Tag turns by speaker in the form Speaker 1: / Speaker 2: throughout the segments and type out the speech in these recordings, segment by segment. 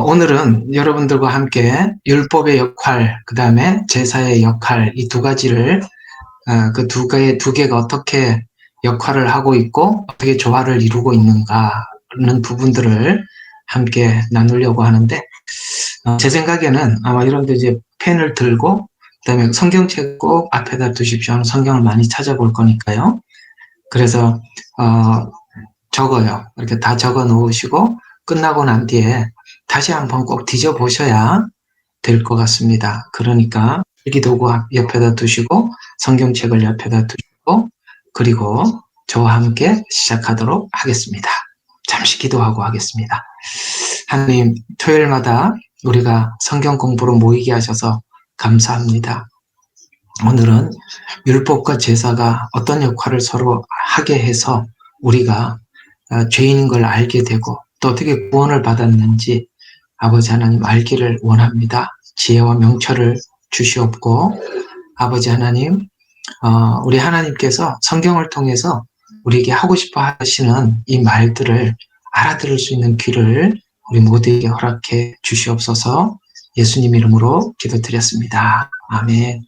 Speaker 1: 오늘은 여러분들과 함께 율법의 역할, 그 다음에 제사의 역할, 이 두 가지를, 그 두 개가 어떻게 역할을 하고 있고, 어떻게 조화를 이루고 있는가는 부분들을 함께 나누려고 하는데, 제 생각에는 아마 여러분들 이제 펜을 들고, 그 다음에 성경책 꼭 앞에다 두십시오. 성경을 많이 찾아볼 거니까요. 그래서, 적어요. 이렇게 다 적어 놓으시고, 끝나고 난 뒤에 다시 한번 꼭 뒤져보셔야 될 것 같습니다. 그러니까 일기도구 옆에다 두시고 성경책을 옆에다 두시고 그리고 저와 함께 시작하도록 하겠습니다. 잠시 기도하고 하겠습니다. 하나님, 토요일마다 우리가 성경 공부로 모이게 하셔서 감사합니다. 오늘은 율법과 제사가 어떤 역할을 서로 하게 해서 우리가 죄인인 걸 알게 되고 또 어떻게 구원을 받았는지 아버지 하나님 알기를 원합니다. 지혜와 명철을 주시옵고 아버지 하나님, 우리 하나님께서 성경을 통해서 우리에게 하고 싶어 하시는 이 말들을 알아들을 수 있는 귀를 우리 모두에게 허락해 주시옵소서. 예수님 이름으로 기도드렸습니다. 아멘.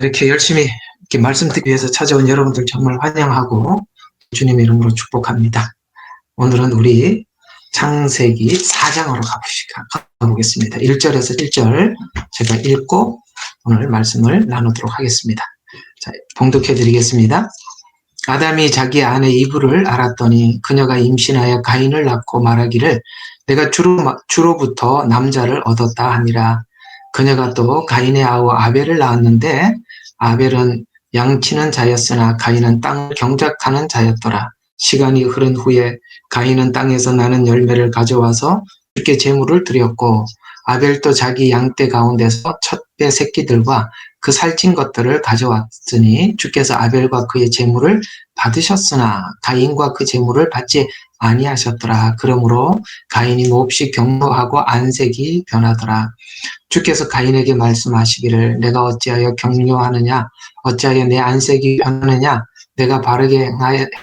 Speaker 1: 이렇게 열심히 이렇게 말씀 듣기 위해서 찾아온 여러분들 정말 환영하고 주님 이름으로 축복합니다. 오늘은 우리 창세기 4장으로 가보겠습니다. 1절에서 1절 제가 읽고 오늘 말씀을 나누도록 하겠습니다. 자, 봉독해 드리겠습니다. 아담이 자기 아내 이브를 알았더니 그녀가 임신하여 가인을 낳고 말하기를 내가 주로부터 남자를 얻었다 하니라. 그녀가 또 가인의 아우 아벨을 낳았는데 아벨은 양치는 자였으나 가인은 땅을 경작하는 자였더라. 시간이 흐른 후에 가인은 땅에서 나는 열매를 가져와서 주께 제물을 드렸고 아벨도 자기 양떼 가운데서 첫배 새끼들과 그 살찐 것들을 가져왔으니 주께서 아벨과 그의 제물을 받으셨으나 가인과 그 제물을 받지 아니하셨더라. 그러므로 가인이 몹시 경노하고 안색이 변하더라. 주께서 가인에게 말씀하시기를 내가 어찌하여 경노하느냐 어찌하여 내 안색이 변하느냐 내가 바르게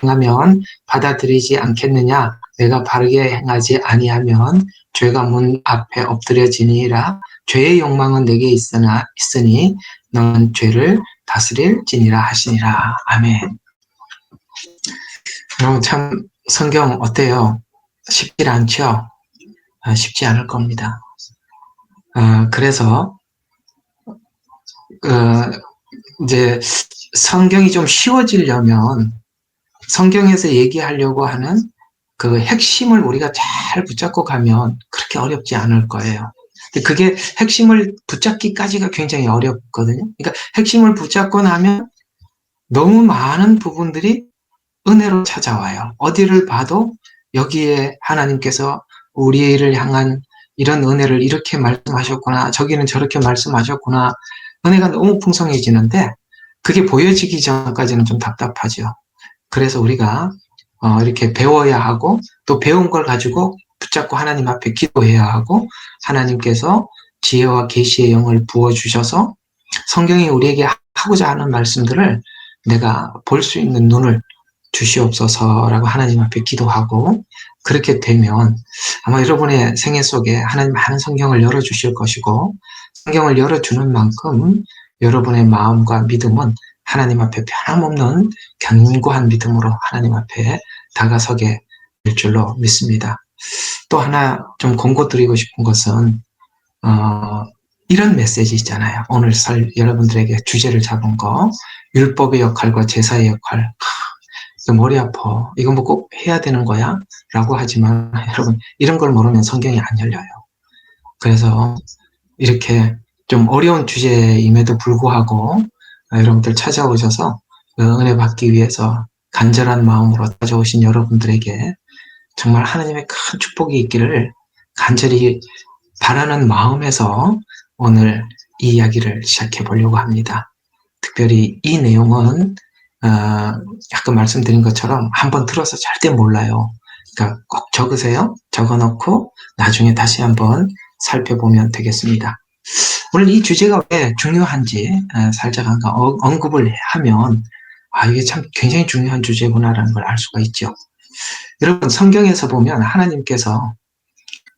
Speaker 1: 행하면 받아들이지 않겠느냐 내가 바르게 행하지 아니하면 죄가 문 앞에 엎드려지니라. 죄의 욕망은 내게 있으니 너는 죄를 다스릴지니라 하시니라. 아멘. 여러분 참 성경 어때요? 쉽지 않죠? 쉽지 않을 겁니다. 그래서 이제 성경이 좀 쉬워지려면 성경에서 얘기하려고 하는 그 핵심을 우리가 잘 붙잡고 가면 그렇게 어렵지 않을 거예요. 근데 그게 핵심을 붙잡기까지가 굉장히 어렵거든요. 그러니까 핵심을 붙잡고 나면 너무 많은 부분들이 은혜로 찾아와요. 어디를 봐도 여기에 하나님께서 우리를 향한 이런 은혜를 이렇게 말씀하셨구나, 저기는 저렇게 말씀하셨구나, 은혜가 너무 풍성해지는데 그게 보여지기 전까지는 좀 답답하죠. 그래서 우리가 이렇게 배워야 하고 또 배운 걸 가지고 붙잡고 하나님 앞에 기도해야 하고 하나님께서 지혜와 계시의 영을 부어주셔서 성경이 우리에게 하고자 하는 말씀들을 내가 볼 수 있는 눈을 주시옵소서라고 하나님 앞에 기도하고 그렇게 되면 아마 여러분의 생애 속에 하나님 많은 성경을 열어주실 것이고 성경을 열어주는 만큼 여러분의 마음과 믿음은 하나님 앞에 변함없는 견고한 믿음으로 하나님 앞에 다가서게 될 줄로 믿습니다. 또 하나 좀 권고드리고 싶은 것은 이런 메시지 있잖아요. 오늘 여러분들에게 주제를 잡은 거 율법의 역할과 제사의 역할. 머리 아파. 이건 뭐 꼭 해야 되는 거야? 라고 하지만 여러분 이런 걸 모르면 성경이 안 열려요. 그래서 이렇게 좀 어려운 주제임에도 불구하고 여러분들 찾아오셔서 은혜 받기 위해서 간절한 마음으로 찾아오신 여러분들에게 정말 하나님의 큰 축복이 있기를 간절히 바라는 마음에서 오늘 이 이야기를 시작해 보려고 합니다. 특별히 이 내용은 아까 말씀드린 것처럼 한번 들어서 절대 몰라요. 그러니까 꼭 적으세요. 적어놓고 나중에 다시 한번 살펴보면 되겠습니다. 오늘 이 주제가 왜 중요한지 살짝 언급을 하면 이게 참 굉장히 중요한 주제구나라는 걸 알 수가 있죠. 여러분 성경에서 보면 하나님께서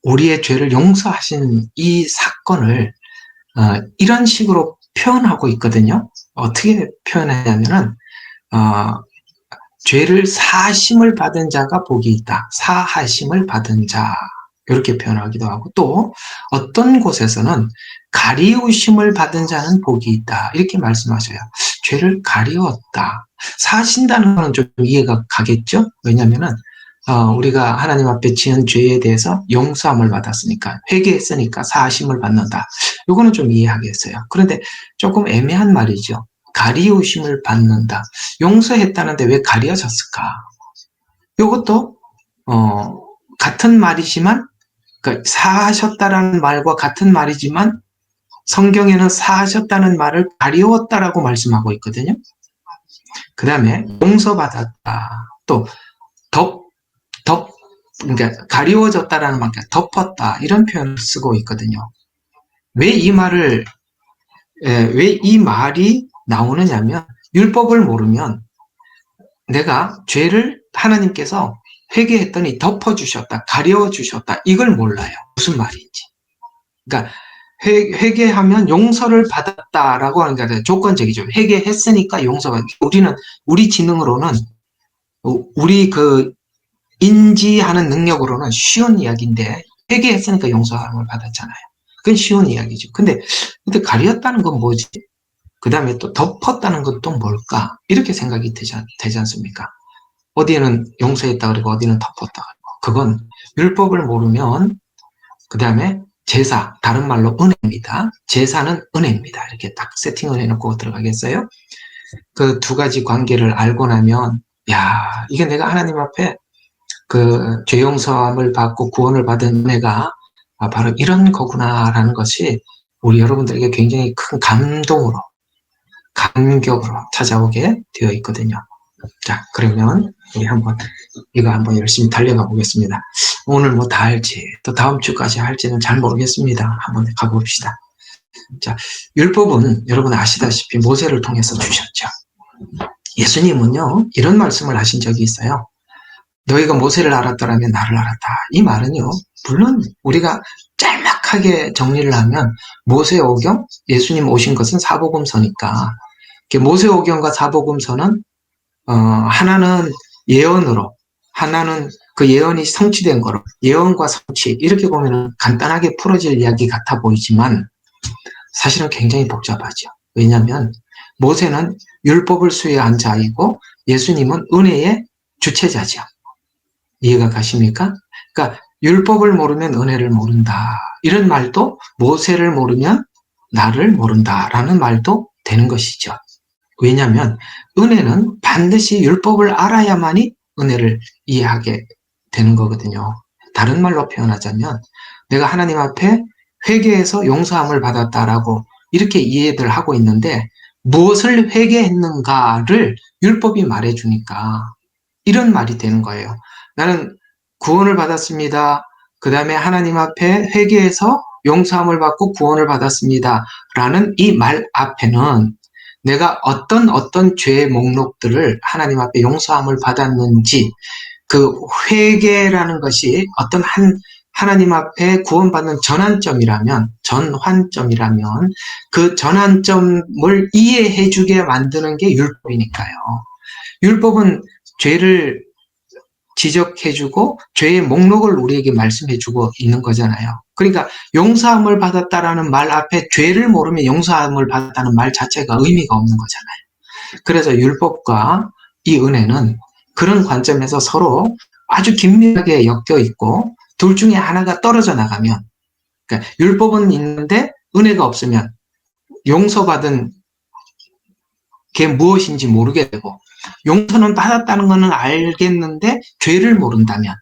Speaker 1: 우리의 죄를 용서하신 이 사건을 이런 식으로 표현하고 있거든요. 어떻게 표현하냐면은 죄를 사하심을 받은 자가 복이 있다. 사하심을 받은 자. 이렇게 표현하기도 하고, 또 어떤 곳에서는 가리우심을 받은 자는 복이 있다. 이렇게 말씀하셔요. 죄를 가리웠다. 사하신다는 거는 좀 이해가 가겠죠? 왜냐면은 우리가 하나님 앞에 지은 죄에 대해서 용서함을 받았으니까, 회개했으니까 사하심을 받는다. 이거는 좀 이해하겠어요. 그런데 조금 애매한 말이죠. 가리우심을 받는다. 용서했다는데 왜 가려졌을까? 이것도 같은 말이지만, 그러니까 사하셨다라는 말과 같은 말이지만 성경에는 사하셨다는 말을 가리웠다라고 말씀하고 있거든요. 그 다음에 용서받았다. 또 그러니까 가리워졌다라는 말, 덮었다, 이런 표현을 쓰고 있거든요. 왜 이 말이 나오느냐면, 율법을 모르면 내가 죄를 하나님께서 회개했더니 덮어주셨다, 가려주셨다, 이걸 몰라요. 무슨 말인지. 그러니까 회개하면 용서를 받았다라고 하는 게 조건적이죠. 회개했으니까 용서가. 우리 지능으로는, 우리 인지하는 능력으로는 쉬운 이야기인데, 회개했으니까 용서함을 받았잖아요. 그건 쉬운 이야기죠. 근데 가렸다는 건 뭐지? 그 다음에 또 덮었다는 건 또 뭘까? 이렇게 생각이 되지 않습니까? 어디는 용서했다 그러고 어디는 덮었다 그러고. 그건 율법을 모르면, 그 다음에 제사, 다른 말로 은혜입니다. 제사는 은혜입니다. 이렇게 딱 세팅을 해놓고 들어가겠어요? 그 두 가지 관계를 알고 나면, 이게 내가 하나님 앞에 죄 용서함을 받고 구원을 받은 은혜가 바로 이런 거구나라는 것이 우리 여러분들에게 굉장히 큰 감동으로, 감격으로 찾아오게 되어 있거든요. 자, 그러면 우리 이거 한번 열심히 달려가 보겠습니다. 오늘 뭐 다 할지, 또 다음 주까지 할지는 잘 모르겠습니다. 한번 가봅시다. 자, 율법은 여러분 아시다시피 모세를 통해서 주셨죠. 예수님은요, 이런 말씀을 하신 적이 있어요. 너희가 모세를 알았더라면 나를 알았다. 이 말은요, 물론 우리가 짤막하게 정리를 하면 모세오경, 예수님 오신 것은 사복음서니까, 모세오경과 사복음서는 하나는 예언으로, 하나는 그 예언이 성취된 거로, 예언과 성취, 이렇게 보면 간단하게 풀어질 이야기 같아 보이지만 사실은 굉장히 복잡하죠. 왜냐하면 모세는 율법을 수여한 자이고 예수님은 은혜의 주체자죠. 이해가 가십니까? 그러니까 율법을 모르면 은혜를 모른다, 이런 말도, 모세를 모르면 나를 모른다라는 말도 되는 것이죠. 왜냐하면 은혜는 반드시 율법을 알아야만이 은혜를 이해하게 되는 거거든요. 다른 말로 표현하자면, 내가 하나님 앞에 회개해서 용서함을 받았다라고 이렇게 이해들 하고 있는데, 무엇을 회개했는가를 율법이 말해주니까 이런 말이 되는 거예요. 나는 구원을 받았습니다. 그 다음에 하나님 앞에 회개해서 용서함을 받고 구원을 받았습니다 라는 이 말 앞에는 내가 어떤 죄의 목록들을 하나님 앞에 용서함을 받았는지, 그 회개라는 것이 어떤 하나님 앞에 구원받는 전환점이라면, 그 전환점을 이해해주게 만드는 게 율법이니까요. 율법은 죄를 지적해주고 죄의 목록을 우리에게 말씀해주고 있는 거잖아요. 그러니까 용서함을 받았다라는 말 앞에 죄를 모르면 용서함을 받았다는 말 자체가 의미가 없는 거잖아요. 그래서 율법과 이 은혜는 그런 관점에서 서로 아주 긴밀하게 엮여 있고, 둘 중에 하나가 떨어져 나가면, 그러니까 율법은 있는데 은혜가 없으면 용서받은 게 무엇인지 모르게 되고, 용서는 받았다는 것은 알겠는데 죄를 모른다면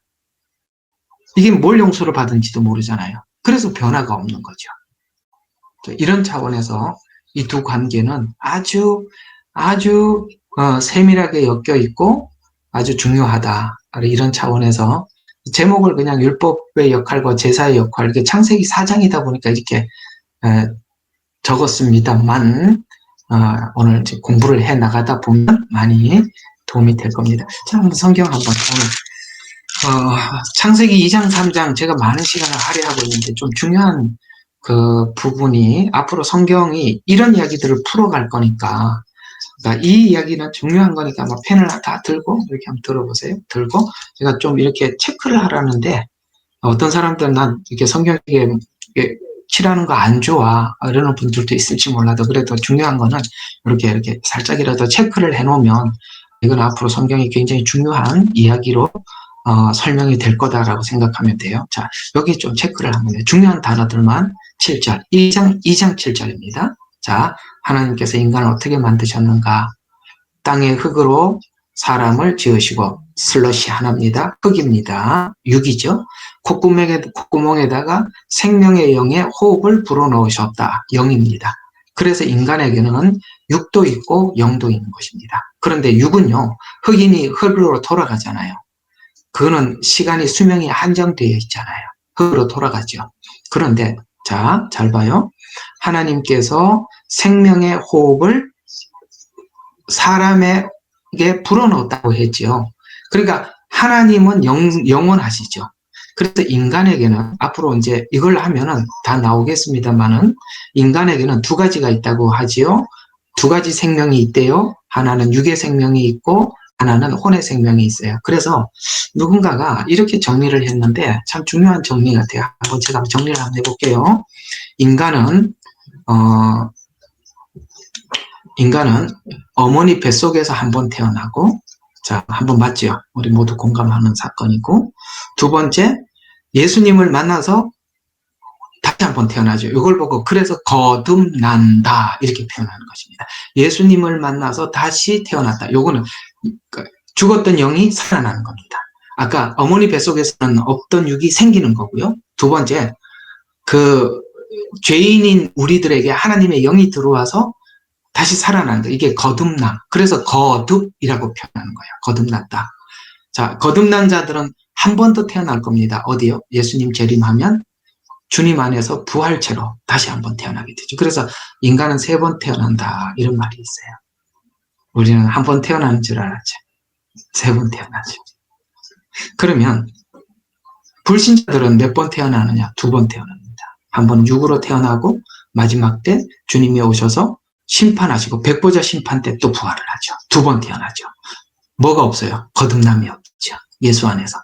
Speaker 1: 이게 뭘 용서를 받은지도 모르잖아요. 그래서 변화가 없는 거죠. 이런 차원에서 이 두 관계는 아주 세밀하게 엮여 있고 아주 중요하다, 이런 차원에서 제목을 그냥 율법의 역할과 제사의 역할, 이게 창세기 4장이다 보니까 이렇게 적었습니다만, 오늘 공부를 해 나가다 보면 많이 도움이 될 겁니다. 자, 한번 성경 한번, 오늘 창세기 2장, 3장 제가 많은 시간을 할애하고 있는데 좀 중요한 그 부분이 앞으로 성경이 이런 이야기들을 풀어갈 거니까 그러니까 이 이야기는 중요한 거니까 뭐 펜을 다 들고 이렇게 한번 들어보세요. 들고 제가 좀 이렇게 체크를 하라는데 어떤 사람들은 난 이렇게 성경에 칠하는 거 안 좋아 이러는 분들도 있을지 몰라도 그래도 중요한 거는 이렇게 살짝이라도 체크를 해놓으면 이건 앞으로 성경이 굉장히 중요한 이야기로 설명이 될 거다라고 생각하면 돼요. 자, 여기 좀 체크를 하면 중요한 단어들만 7절, 2장 7절입니다. 자, 하나님께서 인간을 어떻게 만드셨는가? 땅의 흙으로 사람을 지으시고 슬러시 하나입니다. 흙입니다. 육이죠. 콧구멍에다가 생명의 영의 호흡을 불어넣으셨다. 영입니다. 그래서 인간에게는 육도 있고 영도 있는 것입니다. 그런데 육은요, 흙이니 흙으로 돌아가잖아요. 그거는 시간이 수명이 한정되어 있잖아요. 흙으로 돌아가죠. 그런데 자, 잘 봐요. 하나님께서 생명의 호흡을 사람에게 불어넣었다고 했죠. 그러니까 하나님은 영원하시죠. 그래서 인간에게는 앞으로 이제 이걸 하면은 다 나오겠습니다만은 인간에게는 두 가지가 있다고 하지요. 두 가지 생명이 있대요. 하나는 육의 생명이 있고 하나는 혼의 생명이 있어요. 그래서 누군가가 이렇게 정리를 했는데 참 중요한 정리 같아요. 제가 한번 정리를 한번 해볼게요. 인간은 어머니 뱃속에서 한 번 태어나고, 자, 한 번 맞죠? 우리 모두 공감하는 사건이고, 두 번째, 예수님을 만나서 다시 한 번 태어나죠. 이걸 보고 그래서 거듭난다 이렇게 표현하는 것입니다. 예수님을 만나서 다시 태어났다. 요거는 죽었던 영이 살아나는 겁니다. 아까 어머니 뱃속에서는 없던 육이 생기는 거고요. 두 번째, 그 죄인인 우리들에게 하나님의 영이 들어와서 다시 살아난다. 이게 거듭남. 그래서 거듭이라고 표현하는 거예요. 거듭났다. 자, 거듭난 자들은 한 번 더 태어날 겁니다. 어디요? 예수님 재림하면 주님 안에서 부활체로 다시 한 번 태어나게 되죠. 그래서 인간은 세 번 태어난다. 이런 말이 있어요. 우리는 한 번 태어나는 줄 알았죠. 세 번 태어나죠. 그러면 불신자들은 몇 번 태어나느냐? 두 번 태어납니다. 한 번 육으로 태어나고 마지막 때 주님이 오셔서 심판하시고 백보자 심판 때 또 부활을 하죠. 두 번 태어나죠. 뭐가 없어요? 거듭남이 없죠. 예수 안에서.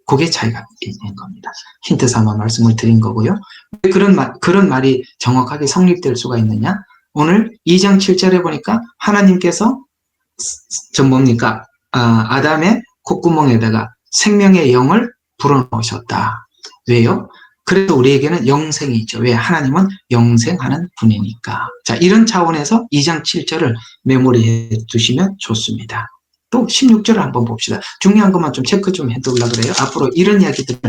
Speaker 1: 그게 차이가 있는 겁니다. 힌트 삼아 말씀을 드린 거고요. 왜 그런 말이 정확하게 성립될 수가 있느냐? 오늘 2장 7절에 보니까 하나님께서 뭡니까? 아담의 콧구멍에다가 생명의 영을 불어넣으셨다. 왜요? 그래서 우리에게는 영생이 있죠. 왜? 하나님은 영생하는 분이니까. 자, 이런 차원에서 2장 7절을 메모리해 두시면 좋습니다. 또 16절을 한번 봅시다. 중요한 것만 좀 체크 좀 해두려고 그래요. 앞으로 이런 이야기들을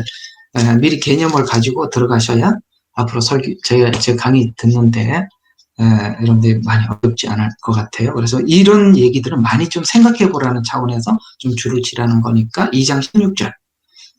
Speaker 1: 미리 개념을 가지고 들어가셔야 앞으로 제 강의 듣는데 여러분들이 많이 어렵지 않을 것 같아요. 그래서 이런 얘기들은 많이 좀 생각해 보라는 차원에서 좀 줄을 치라는 거니까 2장 16절.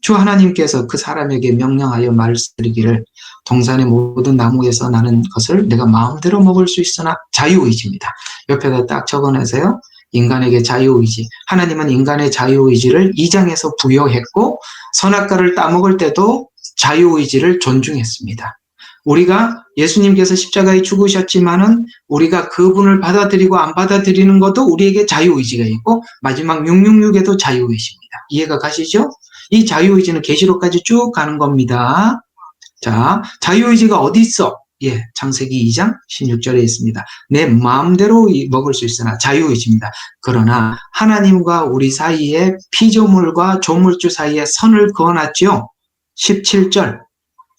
Speaker 1: 주 하나님께서 그 사람에게 명령하여 말씀드리기를 동산의 모든 나무에서 나는 것을 내가 마음대로 먹을 수 있으나 자유의지입니다. 옆에다 딱 적어내세요. 인간에게 자유의지. 하나님은 인간의 자유의지를 2장에서 부여했고 선악과를 따먹을 때도 자유의지를 존중했습니다. 우리가 예수님께서 십자가에 죽으셨지만은 우리가 그분을 받아들이고 안 받아들이는 것도 우리에게 자유의지가 있고 마지막 666에도 자유의지입니다. 이해가 가시죠? 이 자유의지는 계시록까지 쭉 가는 겁니다. 자, 자유의지가 어디 있어? 예, 창세기 2장 16절에 있습니다. 내 마음대로 먹을 수 있으나 자유의지입니다. 그러나 하나님과 우리 사이에 피조물과 조물주 사이에 선을 그어놨죠. 17절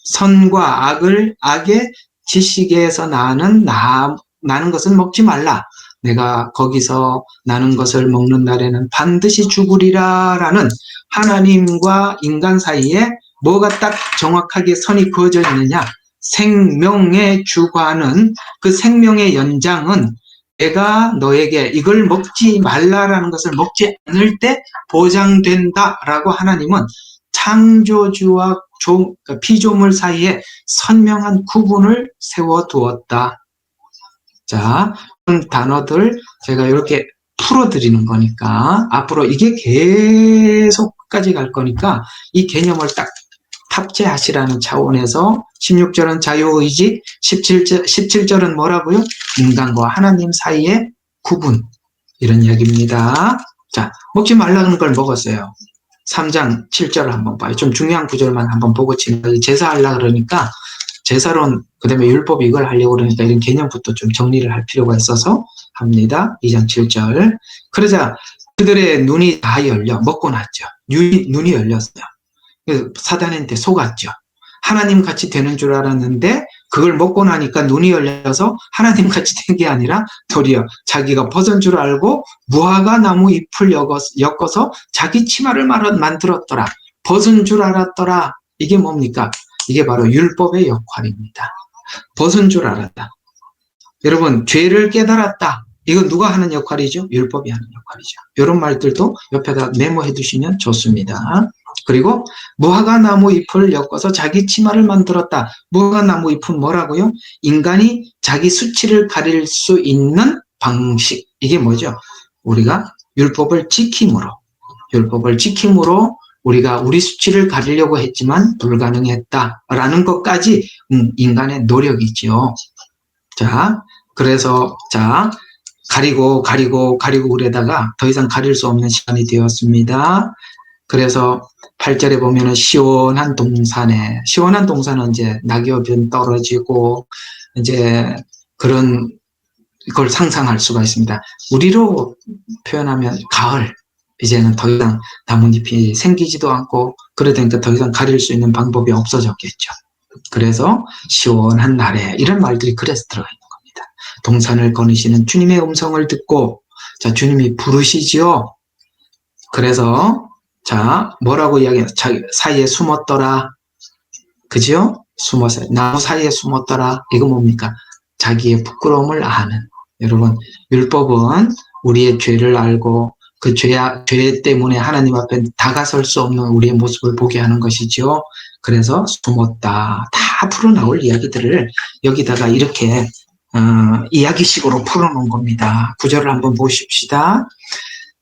Speaker 1: 선과 악의 지식에서 나는 것은 먹지 말라. 내가 거기서 나는 것을 먹는 날에는 반드시 죽으리라 라는 하나님과 인간 사이에 뭐가 딱 정확하게 선이 그어져 있느냐. 생명의 주관은 그 생명의 연장은 내가 너에게 이걸 먹지 말라라는 것을 먹지 않을 때 보장된다라고 하나님은 창조주와 피조물 사이에 선명한 구분을 세워두었다. 자, 그런 단어들 제가 이렇게 풀어드리는 거니까 앞으로 이게 계속 끝까지 갈 거니까 이 개념을 딱 탑재하시라는 차원에서 16절은 자유의지, 17절은 뭐라고요? 인간과 하나님 사이의 구분, 이런 이야기입니다. 자, 먹지 말라는 걸 먹었어요. 3장 7절을 한번 봐요. 좀 중요한 구절만 한번 보고 지금 제사하려고 그러니까 제사론, 그 다음에 율법 이걸 하려고 그러니까 이런 개념부터 좀 정리를 할 필요가 있어서 합니다. 2장 7절. 그러자 그들의 눈이 다 열려 먹고 났죠. 눈이 열렸어요. 사단한테 속았죠. 하나님 같이 되는 줄 알았는데 그걸 먹고 나니까 눈이 열려서 하나님 같이 된 게 아니라 도리어 자기가 벗은 줄 알고 무화과 나무 잎을 엮어서 자기 치마를 만들었더라. 벗은 줄 알았더라. 이게 뭡니까? 이게 바로 율법의 역할입니다. 벗은 줄 알았다. 여러분, 죄를 깨달았다. 이건 누가 하는 역할이죠? 율법이 하는 역할이죠. 이런 말들도 옆에다 메모해 두시면 좋습니다. 그리고 무화과 나무 잎을 엮어서 자기 치마를 만들었다. 무화과 나무 잎은 뭐라고요? 인간이 자기 수치를 가릴 수 있는 방식. 이게 뭐죠? 우리가 율법을 지킴으로 우리가 우리 수치를 가리려고 했지만 불가능했다라는 것까지 인간의 노력이죠. 자, 그래서 가리고 그러다가 더 이상 가릴 수 없는 시간이 되었습니다. 그래서 8절에 보면은 시원한 동산은 이제 낙엽은 떨어지고 이제 그런 걸 상상할 수가 있습니다. 우리로 표현하면 가을, 이제는 더 이상 나뭇잎이 생기지도 않고 그러다니까 더 이상 가릴 수 있는 방법이 없어졌겠죠. 그래서 시원한 날에 이런 말들이 그래서 들어가 있는 겁니다. 동산을 거니시는 주님의 음성을 듣고 주님이 부르시지요. 그래서 뭐라고 이야기해요? 자기 사이에 숨었더라. 그죠? 숨었어요. 나무 사이에 숨었더라. 이거 뭡니까? 자기의 부끄러움을 아는. 여러분, 율법은 우리의 죄를 알고 그 죄 때문에 하나님 앞에 다가설 수 없는 우리의 모습을 보게 하는 것이죠. 그래서 숨었다. 다 풀어나올 이야기들을 여기다가 이렇게 이야기식으로 풀어놓은 겁니다. 구절을 한번 보십시다.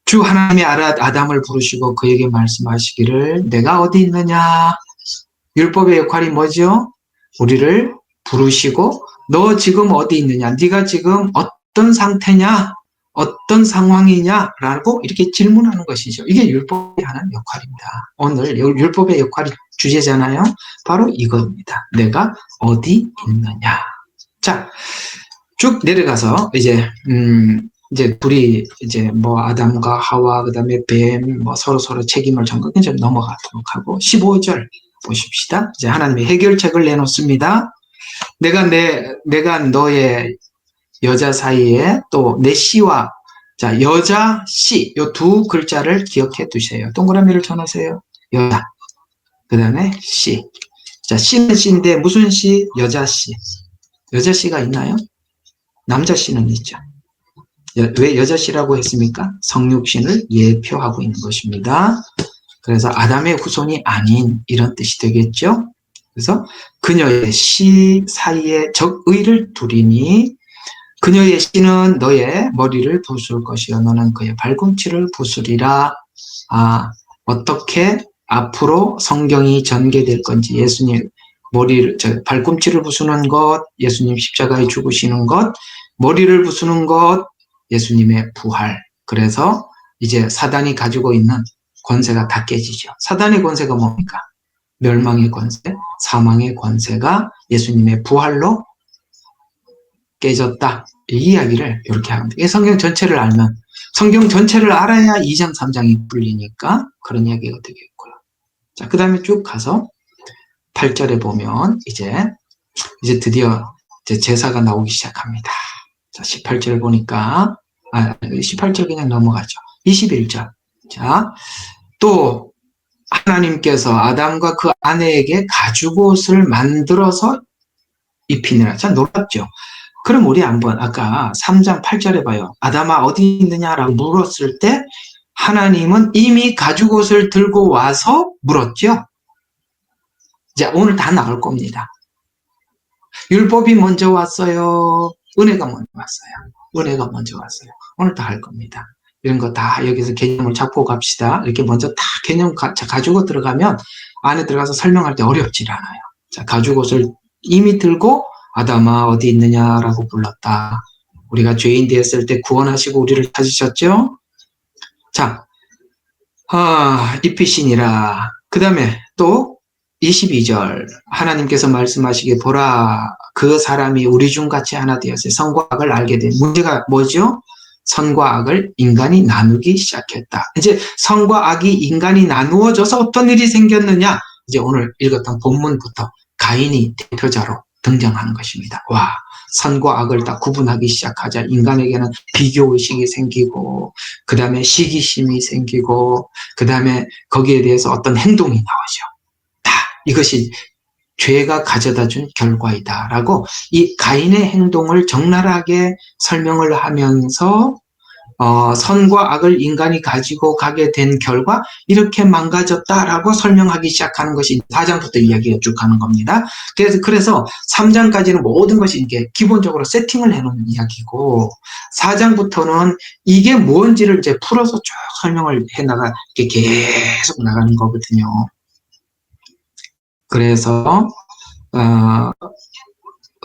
Speaker 1: 주 하나님이 아담을 부르시고 그에게 말씀하시기를 내가 어디 있느냐. 율법의 역할이 뭐죠? 우리를 부르시고 너 지금 어디 있느냐. 네가 지금 어떤 상태냐. 어떤 상황이냐라고 이렇게 질문하는 것이죠. 이게 율법이 하는 역할입니다. 오늘 율법의 역할이 주제잖아요. 바로 이겁니다. 내가 어디 있느냐. 자, 쭉 내려가서 이제 둘이 이제 아담과 하와 그다음에 뱀 서로 책임을 져서 좀 넘어가도록 하고 15절 보십시다. 이제 하나님이 해결책을 내놓습니다. 내가 너의 여자 사이에 또 내 씨와 여자 씨 요 두 글자를 기억해 두세요. 동그라미를 쳐놓으세요. 여자 그 다음에 씨. 씨는 씨인데 무슨 씨? 여자 씨. 여자 씨가 있나요? 남자 씨는 있죠. 왜 여자 씨라고 했습니까? 성육신을 예표하고 있는 것입니다. 그래서 아담의 후손이 아닌 이런 뜻이 되겠죠. 그래서 그녀의 씨 사이에 적의를 두리니 그녀의 씨는 너의 머리를 부술 것이요 너는 그의 발꿈치를 부수리라. 어떻게 앞으로 성경이 전개될 건지 예수님 발꿈치를 부수는 것, 예수님 십자가에 죽으시는 것, 머리를 부수는 것, 예수님의 부활. 그래서 이제 사단이 가지고 있는 권세가 다 깨지죠. 사단의 권세가 뭡니까? 멸망의 권세, 사망의 권세가 예수님의 부활로 깨졌다. 이 이야기를 이렇게 합니다. 이 성경 전체를 알면, 성경 전체를 알아야 2장, 3장이 풀리니까 그런 이야기가 되겠고요. 자, 그 다음에 쭉 가서 8절에 보면 이제 드디어 제사가 나오기 시작합니다. 자, 18절 보니까, 18절 그냥 넘어가죠. 21절. 자, 또 하나님께서 아담과 그 아내에게 가죽옷을 만들어서 입히느라. 참 놀랍죠. 그럼 우리 한번 아까 3장 8절에 봐요. 아담아 어디 있느냐라고 물었을 때 하나님은 이미 가죽옷을 들고 와서 물었죠. 이제 오늘 다 나올 겁니다. 율법이 먼저 왔어요. 은혜가 먼저 왔어요. 은혜가 먼저 왔어요. 오늘 다 할 겁니다. 이런 거 다 여기서 개념을 잡고 갑시다. 이렇게 먼저 다 개념 가지고 들어가면 안에 들어가서 설명할 때 어렵질 않아요. 자, 가죽옷을 이미 들고 아담아 어디 있느냐라고 불렀다. 우리가 죄인 되었을 때 구원하시고 우리를 찾으셨죠? 자, 입히시니라. 그 다음에 또 22절 하나님께서 말씀하시기에 보라 그 사람이 우리 중 같이 하나 되었어요. 선과 악을 알게 된 문제가 뭐죠? 선과 악을 인간이 나누기 시작했다. 이제 선과 악이 인간이 나누어져서 어떤 일이 생겼느냐? 이제 오늘 읽었던 본문부터 가인이 대표자로 등장하는 것입니다. 와, 선과 악을 다 구분하기 시작하자 인간에게는 비교의식이 생기고 그 다음에 시기심이 생기고 그 다음에 거기에 대해서 어떤 행동이 나오죠. 다 이것이 죄가 가져다 준 결과이다라고 이 가인의 행동을 적나라하게 설명을 하면서 선과 악을 인간이 가지고 가게 된 결과 이렇게 망가졌다라고 설명하기 시작하는 것이 4장부터 이야기가 쭉 가는 겁니다. 그래서 3장까지는 모든 것이 이게 기본적으로 세팅을 해놓은 이야기고 4장부터는 이게 뭔지를 이제 풀어서 쭉 설명을 해나가 이렇게 계속 나가는 거거든요. 그래서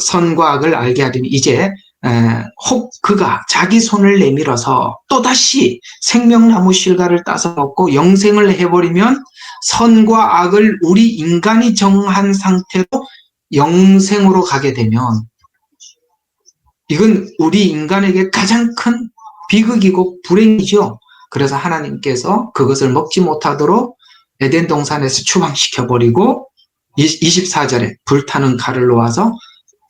Speaker 1: 선과 악을 알게 하려니 이제 혹 그가 자기 손을 내밀어서 또다시 생명나무 실과를 따서 먹고 영생을 해버리면 선과 악을 우리 인간이 정한 상태로 영생으로 가게 되면 이건 우리 인간에게 가장 큰 비극이고 불행이죠. 그래서 하나님께서 그것을 먹지 못하도록 에덴 동산에서 추방시켜버리고 24절에 불타는 칼을 놓아서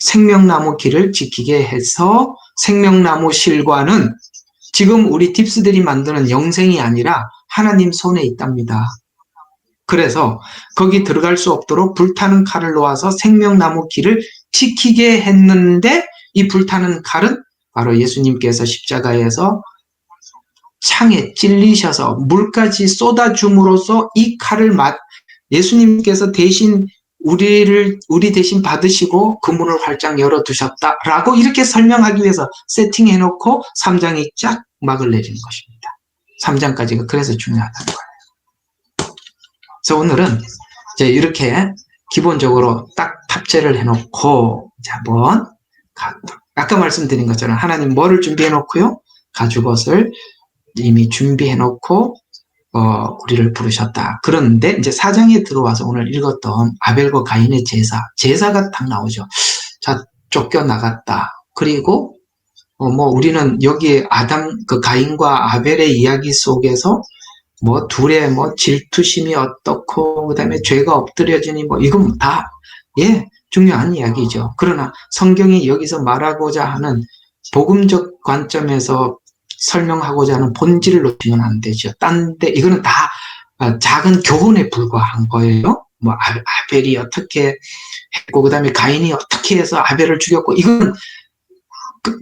Speaker 1: 생명나무 길을 지키게 해서 생명나무 실과는 지금 우리 딥스들이 만드는 영생이 아니라 하나님 손에 있답니다. 그래서 거기 들어갈 수 없도록 불타는 칼을 놓아서 생명나무 길을 지키게 했는데 이 불타는 칼은 바로 예수님께서 십자가에서 창에 찔리셔서 물까지 쏟아줌으로써 이 칼을 예수님께서 대신 우리 대신 받으시고 그 문을 활짝 열어두셨다라고 이렇게 설명하기 위해서 세팅해놓고 3장이 쫙 막을 내리는 것입니다. 3장까지가 그래서 중요하다는 거예요. 그래서 오늘은 이제 이렇게 기본적으로 딱 탑재를 해놓고 이제 한번 아까 말씀드린 것처럼 하나님 뭐를 준비해놓고요? 가죽옷을 이미 준비해놓고 우리를 부르셨다. 그런데 이제 4장에 들어와서 오늘 읽었던 아벨과 가인의 제사가 딱 나오죠. 자, 쫓겨나갔다. 그리고 우리는 여기 그 가인과 아벨의 이야기 속에서 둘의 질투심이 어떻고 그다음에 죄가 엎드려지니 이건 다 중요한 이야기죠. 그러나 성경이 여기서 말하고자 하는 복음적 관점에서 설명하고자 하는 본질을 놓치면 안 되죠. 딴데 이거는 다 작은 교훈에 불과한 거예요. 아벨이 어떻게 했고 그다음에 가인이 어떻게 해서 아벨을 죽였고 이건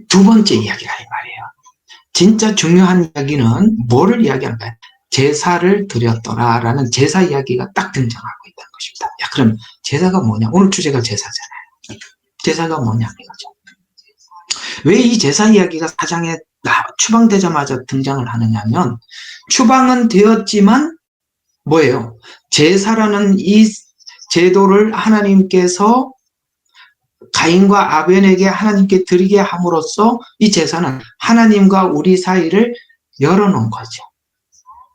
Speaker 1: 두 번째 이야기가 이 말이에요. 진짜 중요한 이야기는 뭐를 이야기하는가요? 제사를 드렸더라라는 제사 이야기가 딱 등장하고 있다는 것입니다. 그럼 제사가 뭐냐? 오늘 주제가 제사잖아요. 제사가 뭐냐 이거죠. 왜 이 제사 이야기가 4장에 추방되자마자 등장을 하느냐면 추방은 되었지만 뭐예요? 제사라는 이 제도를 하나님께서 가인과 아벨에게 하나님께 드리게 함으로써 이 제사는 하나님과 우리 사이를 열어놓은 거죠.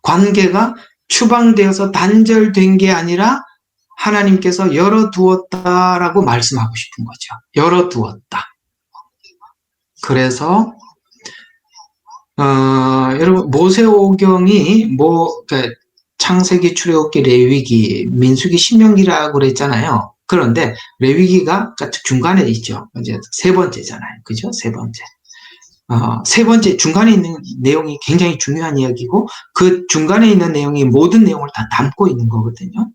Speaker 1: 관계가 추방되어서 단절된 게 아니라 하나님께서 열어두었다라고 말씀하고 싶은 거죠. 열어두었다. 그래서 여러분 모세오경이 창세기, 출애굽기, 레위기, 민수기, 신명기라고 그랬잖아요. 그런데 레위기가 중간에 있죠. 이제 세 번째잖아요. 그죠? 세 번째. 세 번째 중간에 있는 내용이 굉장히 중요한 이야기고 그 중간에 있는 내용이 모든 내용을 다 담고 있는 거거든요.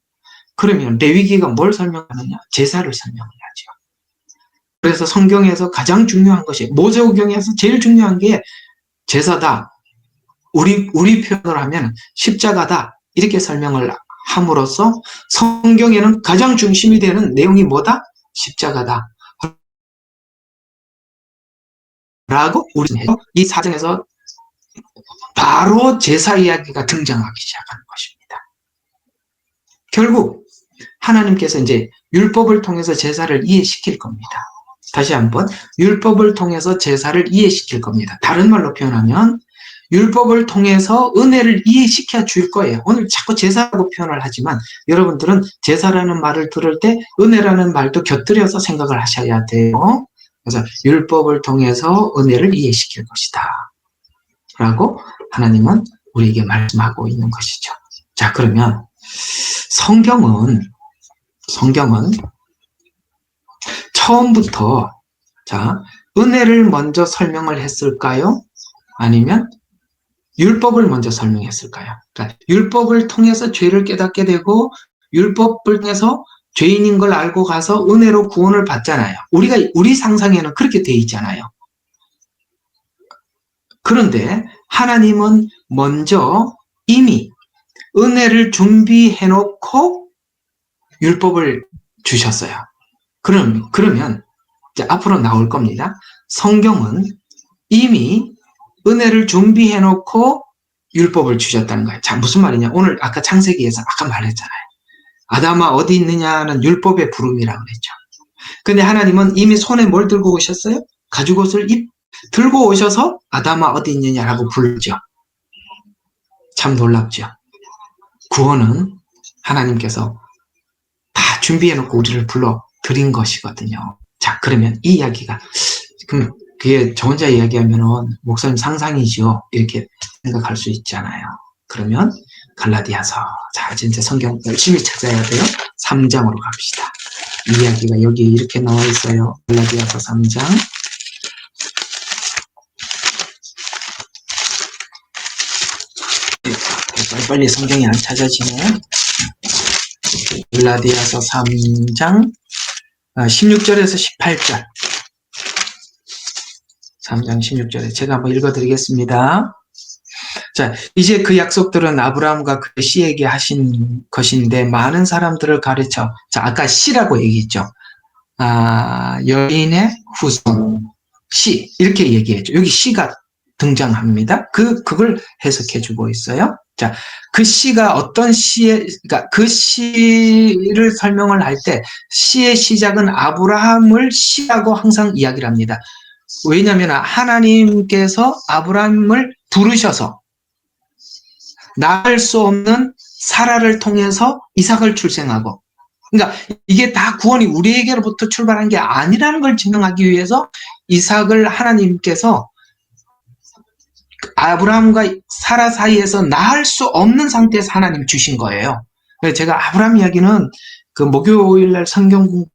Speaker 1: 그러면 레위기가 뭘 설명하느냐? 제사를 설명을 하죠. 그래서 성경에서 가장 중요한 것이 모세오경에서 제일 중요한 게 제사다. 우리 표현을 하면 십자가다. 이렇게 설명을 함으로써 성경에는 가장 중심이 되는 내용이 뭐다? 십자가다. 라고 우리는 해요. 이 사정에서 바로 제사 이야기가 등장하기 시작하는 것입니다. 결국 하나님께서 이제 율법을 통해서 제사를 이해시킬 겁니다. 다시 한번 율법을 통해서 제사를 이해시킬 겁니다. 다른 말로 표현하면 율법을 통해서 은혜를 이해시켜 줄 거예요. 오늘 자꾸 제사라고 표현을 하지만 여러분들은 제사라는 말을 들을 때 은혜라는 말도 곁들여서 생각을 하셔야 돼요. 그래서 율법을 통해서 은혜를 이해시킬 것이다 라고 하나님은 우리에게 말씀하고 있는 것이죠. 자, 그러면 성경은 처음부터 자, 은혜를 먼저 설명을 했을까요? 아니면 율법을 먼저 설명했을까요? 그러니까 율법을 통해서 죄를 깨닫게 되고 율법을 통해서 죄인인 걸 알고 가서 은혜로 구원을 받잖아요. 우리 상상에는 그렇게 돼 있잖아요. 그런데 하나님은 먼저 이미 은혜를 준비해 놓고 율법을 주셨어요. 그러면 이제 앞으로 나올 겁니다. 성경은 이미 은혜를 준비해 놓고 율법을 주셨다는 거예요. 자, 무슨 말이냐? 오늘 아까 창세기에서 아까 말했잖아요. 아담아 어디 있느냐는 율법의 부름이라고 그랬죠. 근데 하나님은 이미 손에 뭘 들고 오셨어요? 가죽옷을 들고 오셔서 아담아 어디 있느냐라고 부르죠. 참 놀랍죠. 구원은 하나님께서 다 준비해 놓고 우리를 불러 드린 것이거든요. 자, 그러면 이 이야기가 그럼 그게 저 혼자 이야기하면은 목사님 상상이지요. 이렇게 생각할 수 있잖아요. 그러면 갈라디아서 자 진짜 성경 열심히 찾아야 돼요. 3장으로 갑시다. 이 이야기가 여기 이렇게 나와 있어요. 갈라디아서 3장. 빨리 성경이 안 찾아지네. 갈라디아서 3장 16절에서 18절. 3장 16절에 제가 한번 읽어드리겠습니다. 자, 이제 그 약속들은 아브라함과 그의 씨에게 하신 것인데 많은 사람들을 가르쳐. 자, 아까 씨라고 얘기했죠. 여인의 후손 씨 이렇게 얘기했죠. 여기 씨가 등장합니다. 그걸 해석해주고 있어요. 자, 그 씨가 어떤 그러니까 그 씨를 설명을 할 때 씨의 시작은 아브라함을 씨라고 항상 이야기를 합니다. 왜냐하면 하나님께서 아브라함을 부르셔서 낳을 수 없는 사라를 통해서 이삭을 출생하고, 그러니까 이게 다 구원이 우리에게로부터 출발한 게 아니라는 걸 증명하기 위해서 이삭을 하나님께서 아브라함과 사라 사이에서 낳을 수 없는 상태에서 하나님 주신 거예요. 그래서 제가 아브라함 이야기는 그 목요일날 성경 공부,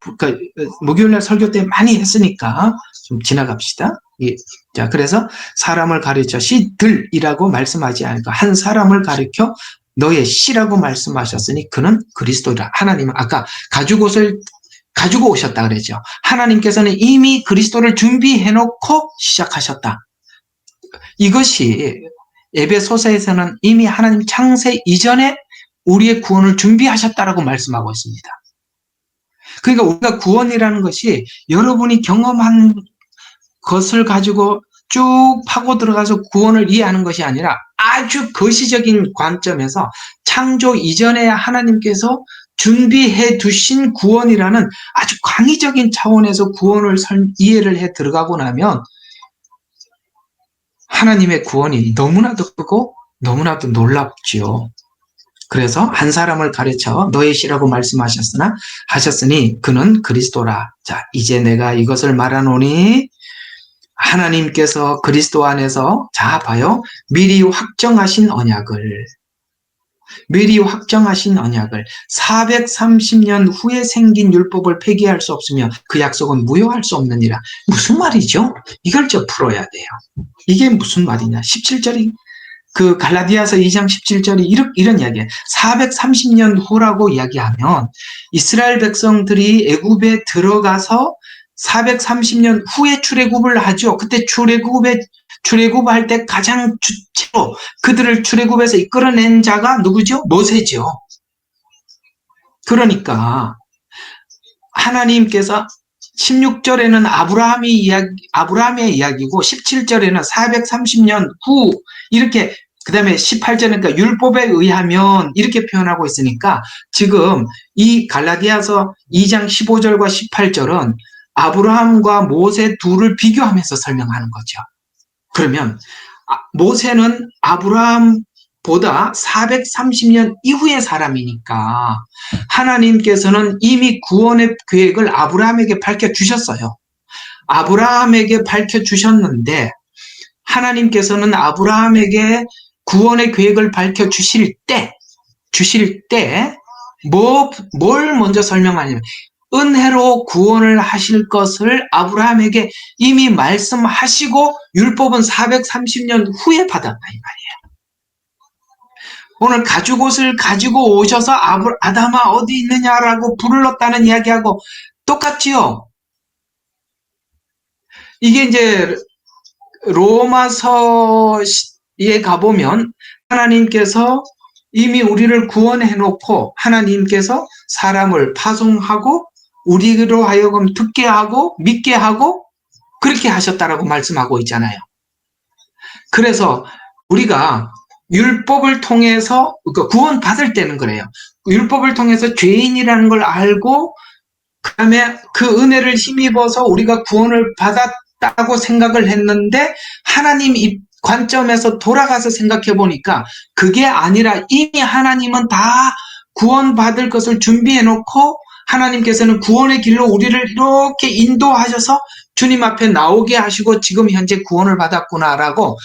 Speaker 1: 목요일날 설교 때 많이 했으니까 좀 지나갑시다. 예. 자, 그래서 사람을 가르쳐 씨들이라고 말씀하지 않고 한 사람을 가르쳐 너의 씨라고 말씀하셨으니 그는 그리스도라. 하나님은 아까 가죽옷을 가지고 오셨다 그랬죠. 하나님께서는 이미 그리스도를 준비해 놓고 시작하셨다. 이것이 에베소서에서는 이미 하나님 창세 이전에 우리의 구원을 준비하셨다라고 말씀하고 있습니다. 그러니까 우리가 구원이라는 것이 여러분이 경험한 것을 가지고 쭉 파고 들어가서 구원을 이해하는 것이 아니라 아주 거시적인 관점에서 창조 이전에 하나님께서 준비해 두신 구원이라는 아주 광의적인 차원에서 구원을 이해를 해 들어가고 나면 하나님의 구원이 너무나도 크고 너무나도 놀랍지요. 그래서 한 사람을 가르쳐 너의 씨라고 하셨으니 그는 그리스도라. 자, 이제 내가 이것을 말하노니 하나님께서 그리스도 안에서 자 봐요. 미리 확정하신 언약을 430년 후에 생긴 율법을 폐기할 수 없으며 그 약속은 무효할 수 없느니라. 무슨 말이죠? 이걸 좀 풀어야 돼요. 이게 무슨 말이냐. 17절이 그 갈라디아서 2장 17절이 이런 이야기예요. 430년 후라고 이야기하면 이스라엘 백성들이 애굽에 들어가서 430년 후에 출애굽을 하죠. 그때 출애굽할 때 가장 주체로 그들을 출애굽에서 이끌어낸 자가 누구죠? 모세죠. 그러니까 하나님께서 16절에는 아브라함의 이야기고 17절에는 430년 후 이렇게 그 다음에 18절은 그러니까 율법에 의하면 이렇게 표현하고 있으니까 지금 이 갈라디아서 2장 15절과 18절은 아브라함과 모세 둘을 비교하면서 설명하는 거죠. 그러면 모세는 아브라함보다 430년 이후의 사람이니까 하나님께서는 이미 구원의 계획을 아브라함에게 밝혀주셨어요. 아브라함에게 밝혀주셨는데 하나님께서는 아브라함에게 구원의 계획을 밝혀주실 때 뭘 먼저 설명하냐면 은혜로 구원을 하실 것을 아브라함에게 이미 말씀하시고 율법은 430년 후에 받았다 이 말이에요. 오늘 가죽옷을 가지고 오셔서 아담아 어디 있느냐라고 불렀다는 이야기하고 똑같지요. 이게 이제 로마서에 가보면 하나님께서 이미 우리를 구원해 놓고 하나님께서 사람을 파송하고 우리로 하여금 듣게 하고 믿게 하고 그렇게 하셨다라고 말씀하고 있잖아요. 그래서 우리가 율법을 통해서 구원 받을 때는 그래요. 율법을 통해서 죄인이라는 걸 알고 그다음에 그 은혜를 힘입어서 우리가 구원을 받았다고 생각을 했는데 하나님 관점에서 돌아가서 생각해 보니까 그게 아니라 이미 하나님은 다 구원받을 것을 준비해 놓고 하나님께서는 구원의 길로 우리를 이렇게 인도하셔서 주님 앞에 나오게 하시고 지금 현재 구원을 받았구나라고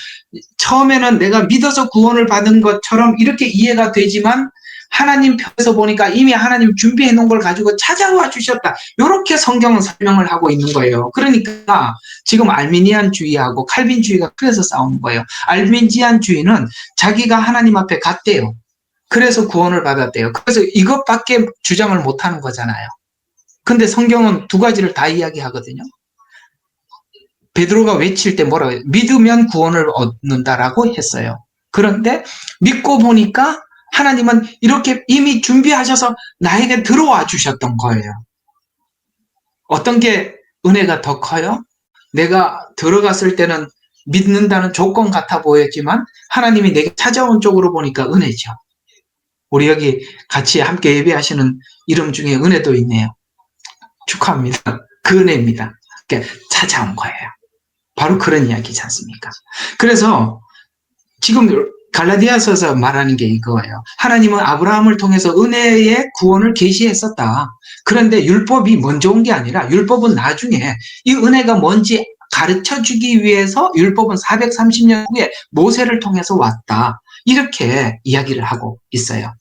Speaker 1: 처음에는 내가 믿어서 구원을 받은 것처럼 이렇게 이해가 되지만 하나님 편에서 보니까 이미 하나님 준비해 놓은 걸 가지고 찾아와 주셨다. 이렇게 성경은 설명을 하고 있는 거예요. 그러니까 지금 알미니안주의하고 칼빈주의가 그래서 싸우는 거예요. 알미니안주의는 자기가 하나님 앞에 갔대요. 그래서 구원을 받았대요. 그래서 이것밖에 주장을 못하는 거잖아요. 근데 성경은 두 가지를 다 이야기하거든요. 베드로가 외칠 때 뭐라고 해요? 믿으면 구원을 얻는다라고 했어요. 그런데 믿고 보니까 하나님은 이렇게 이미 준비하셔서 나에게 들어와 주셨던 거예요. 어떤 게 은혜가 더 커요? 내가 들어갔을 때는 믿는다는 조건 같아 보였지만 하나님이 내게 찾아온 쪽으로 보니까 은혜죠. 우리 여기 같이 함께 예배하시는 이름 중에 은혜도 있네요. 축하합니다. 그 은혜입니다. 그러니까 찾아온 거예요. 바로 그런 이야기지 않습니까? 그래서 지금 갈라디아서에서 말하는 게 이거예요. 하나님은 아브라함을 통해서 은혜의 구원을 계시했었다. 그런데 율법이 먼저 온 게 아니라 율법은 나중에 이 은혜가 뭔지 가르쳐주기 위해서 율법은 430년 후에 모세를 통해서 왔다. 이렇게 이야기를 하고 있어요.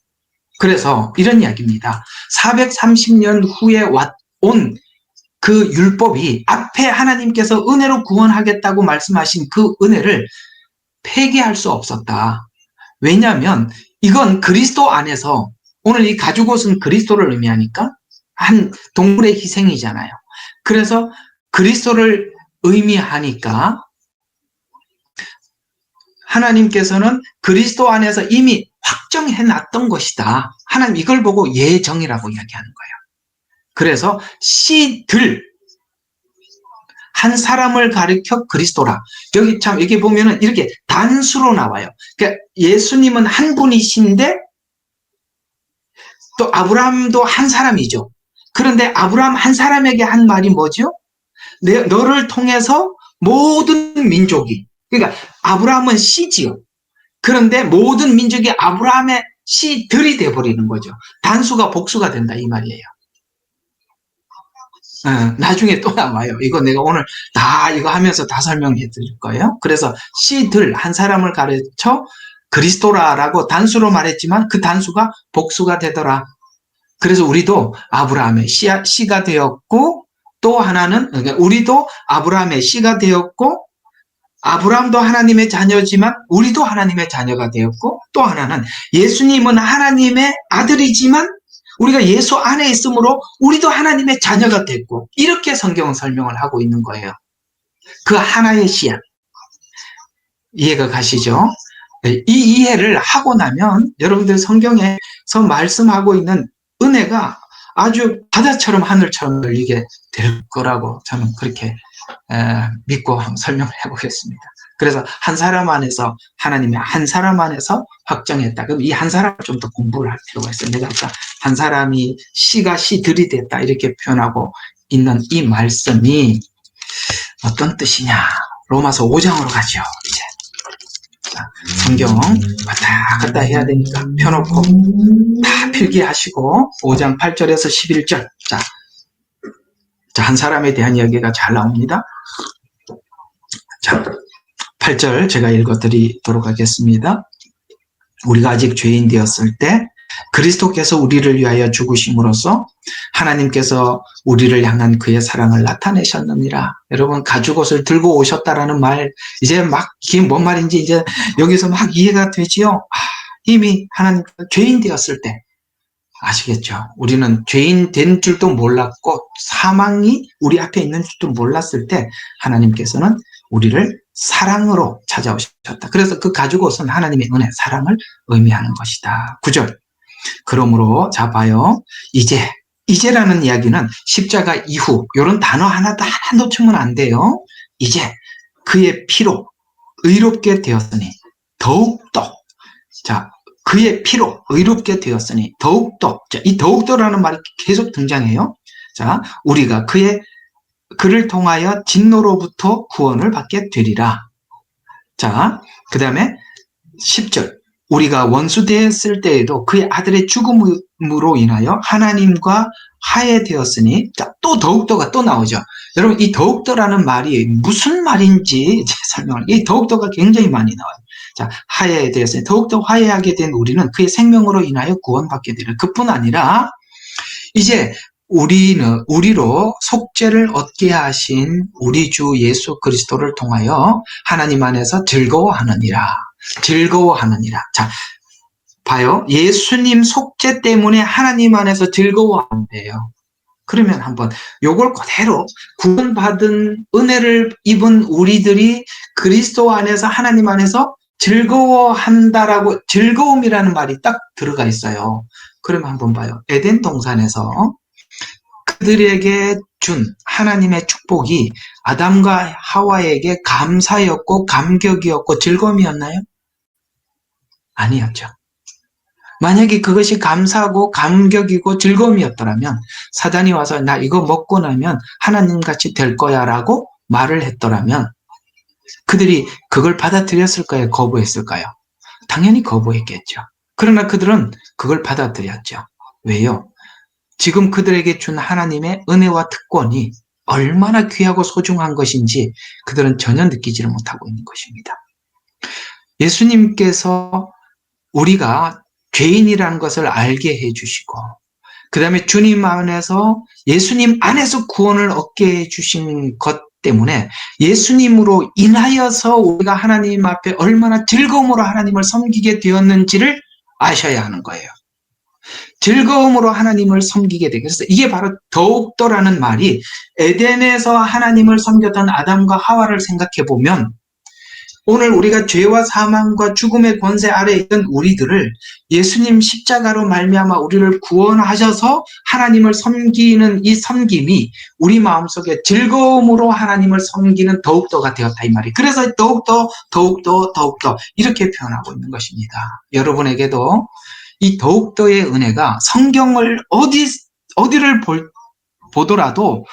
Speaker 1: 그래서 이런 이야기입니다. 430년 후에 온 그 율법이 앞에 하나님께서 은혜로 구원하겠다고 말씀하신 그 은혜를 폐기할 수 없었다. 왜냐하면 이건 그리스도 안에서 오늘 이 가죽옷은 그리스도를 의미하니까 한 동물의 희생이잖아요. 그래서 그리스도를 의미하니까 하나님께서는 그리스도 안에서 이미 확정해 놨던 것이다. 하나님 이걸 보고 예정이라고 이야기하는 거예요. 그래서 씨들 한 사람을 가리켜 그리스도라. 여기 참 여기 보면은 이렇게 단수로 나와요. 그러니까 예수님은 한 분이신데 또 아브라함도 한 사람이죠. 그런데 아브라함 한 사람에게 한 말이 뭐죠? 너를 통해서 모든 민족이, 그러니까 아브라함은 씨지요. 그런데 모든 민족이 아브라함의 씨들이 돼버리는 거죠. 단수가 복수가 된다 이 말이에요. 나중에 또 나와요. 이거 내가 오늘 다 이거 하면서 다 설명해 드릴 거예요. 그래서 씨들 한 사람을 가르쳐 그리스도라라고 단수로 말했지만 그 단수가 복수가 되더라. 그래서 우리도 아브라함의 씨가 되었고 또 하나는 그러니까 우리도 아브라함의 씨가 되었고 아브라함도 하나님의 자녀지만 우리도 하나님의 자녀가 되었고 또 하나는 예수님은 하나님의 아들이지만 우리가 예수 안에 있으므로 우리도 하나님의 자녀가 됐고 이렇게 성경은 설명을 하고 있는 거예요. 그 하나의 씨앗. 이해가 가시죠? 이 이해를 하고 나면 여러분들 성경에서 말씀하고 있는 은혜가 아주 바다처럼 하늘처럼 열리게 될 거라고 저는 그렇게 믿고 설명을 해보겠습니다. 그래서 한 사람 안에서, 하나님의 한 사람 안에서 확정했다. 그럼 이 한 사람을 좀 더 공부를 할 필요가 있어요. 내가 아까 한 사람이 씨가 씨들이 됐다 이렇게 표현하고 있는 이 말씀이 어떤 뜻이냐. 로마서 5장으로 가죠. 이제. 자, 성경 왔다 갔다 해야 되니까 펴놓고 다 필기하시고 5장 8절에서 11절. 자, 한 사람에 대한 이야기가 잘 나옵니다. 자, 8절 제가 읽어드리도록 하겠습니다. 우리가 아직 죄인 되었을 때 그리스도께서 우리를 위하여 죽으심으로써 하나님께서 우리를 향한 그의 사랑을 나타내셨느니라. 여러분, 가죽옷을 들고 오셨다라는 말, 이제 막 이게 뭔 말인지 이제 여기서 막 이해가 되지요. 이미 하나님 죄인 되었을 때 아시겠죠? 우리는 죄인 된 줄도 몰랐고 사망이 우리 앞에 있는 줄도 몰랐을 때 하나님께서는 우리를 사랑으로 찾아오셨다. 그래서 그 가죽옷은 하나님의 은혜, 사랑을 의미하는 것이다. 9절. 그러므로 자 봐요. 이제라는 이야기는 십자가 이후 이런 단어 하나 놓치면 안 돼요. 이제 그의 피로 의롭게 되었으니 더욱더, 자, 그의 피로 의롭게 되었으니 더욱더, 자, 이 더욱더라는 말이 계속 등장해요. 자, 우리가 그를 통하여 진노로부터 구원을 받게 되리라. 자, 그 다음에 10절. 우리가 원수 되었을 때에도 그의 아들의 죽음으로 인하여 하나님과 화해되었으니, 자, 또 더욱더가 또 나오죠. 여러분, 이 더욱더라는 말이 무슨 말인지 설명을, 이 더욱더가 굉장히 많이 나와요. 자, 화해되었으니, 더욱더 화해하게 된 우리는 그의 생명으로 인하여 구원받게 되리라. 그뿐 아니라, 이제 우리로 속죄를 얻게 하신 우리 주 예수 그리스도를 통하여 하나님 안에서 즐거워하느니라. 자, 봐요. 예수님 속죄 때문에 하나님 안에서 즐거워한대요. 그러면 한번 요걸 그대로 구원받은 은혜를 입은 우리들이 그리스도 안에서 하나님 안에서 즐거워한다라고, 즐거움이라는 말이 딱 들어가 있어요. 그러면 한번 봐요. 에덴 동산에서 그들에게 준 하나님의 축복이 아담과 하와에게 감사였고 감격이었고 즐거움이었나요? 아니었죠. 만약에 그것이 감사하고 감격이고 즐거움이었더라면 사단이 와서 나 이거 먹고 나면 하나님같이 될 거야 라고 말을 했더라면 그들이 그걸 받아들였을까요? 거부했을까요? 당연히 거부했겠죠. 그러나 그들은 그걸 받아들였죠. 왜요? 지금 그들에게 준 하나님의 은혜와 특권이 얼마나 귀하고 소중한 것인지 그들은 전혀 느끼지를 못하고 있는 것입니다. 예수님께서 우리가 죄인이라는 것을 알게 해주시고, 그 다음에 주님 안에서, 예수님 안에서 구원을 얻게 해주신 것 때문에 예수님으로 인하여서 우리가 하나님 앞에 얼마나 즐거움으로 하나님을 섬기게 되었는지를 아셔야 하는 거예요. 즐거움으로 하나님을 섬기게 되게. 그래서 이게 바로 더욱더라는 말이 에덴에서 하나님을 섬겼던 아담과 하와를 생각해 보면 오늘 우리가 죄와 사망과 죽음의 권세 아래에 있던 우리들을 예수님 십자가로 말미암아 우리를 구원하셔서 하나님을 섬기는 이 섬김이 우리 마음속에 즐거움으로 하나님을 섬기는 더욱더가 되었다 이 말이. 그래서 더욱더 이렇게 표현하고 있는 것입니다. 여러분에게도 이 더욱더의 은혜가 성경을 어디를 보더라도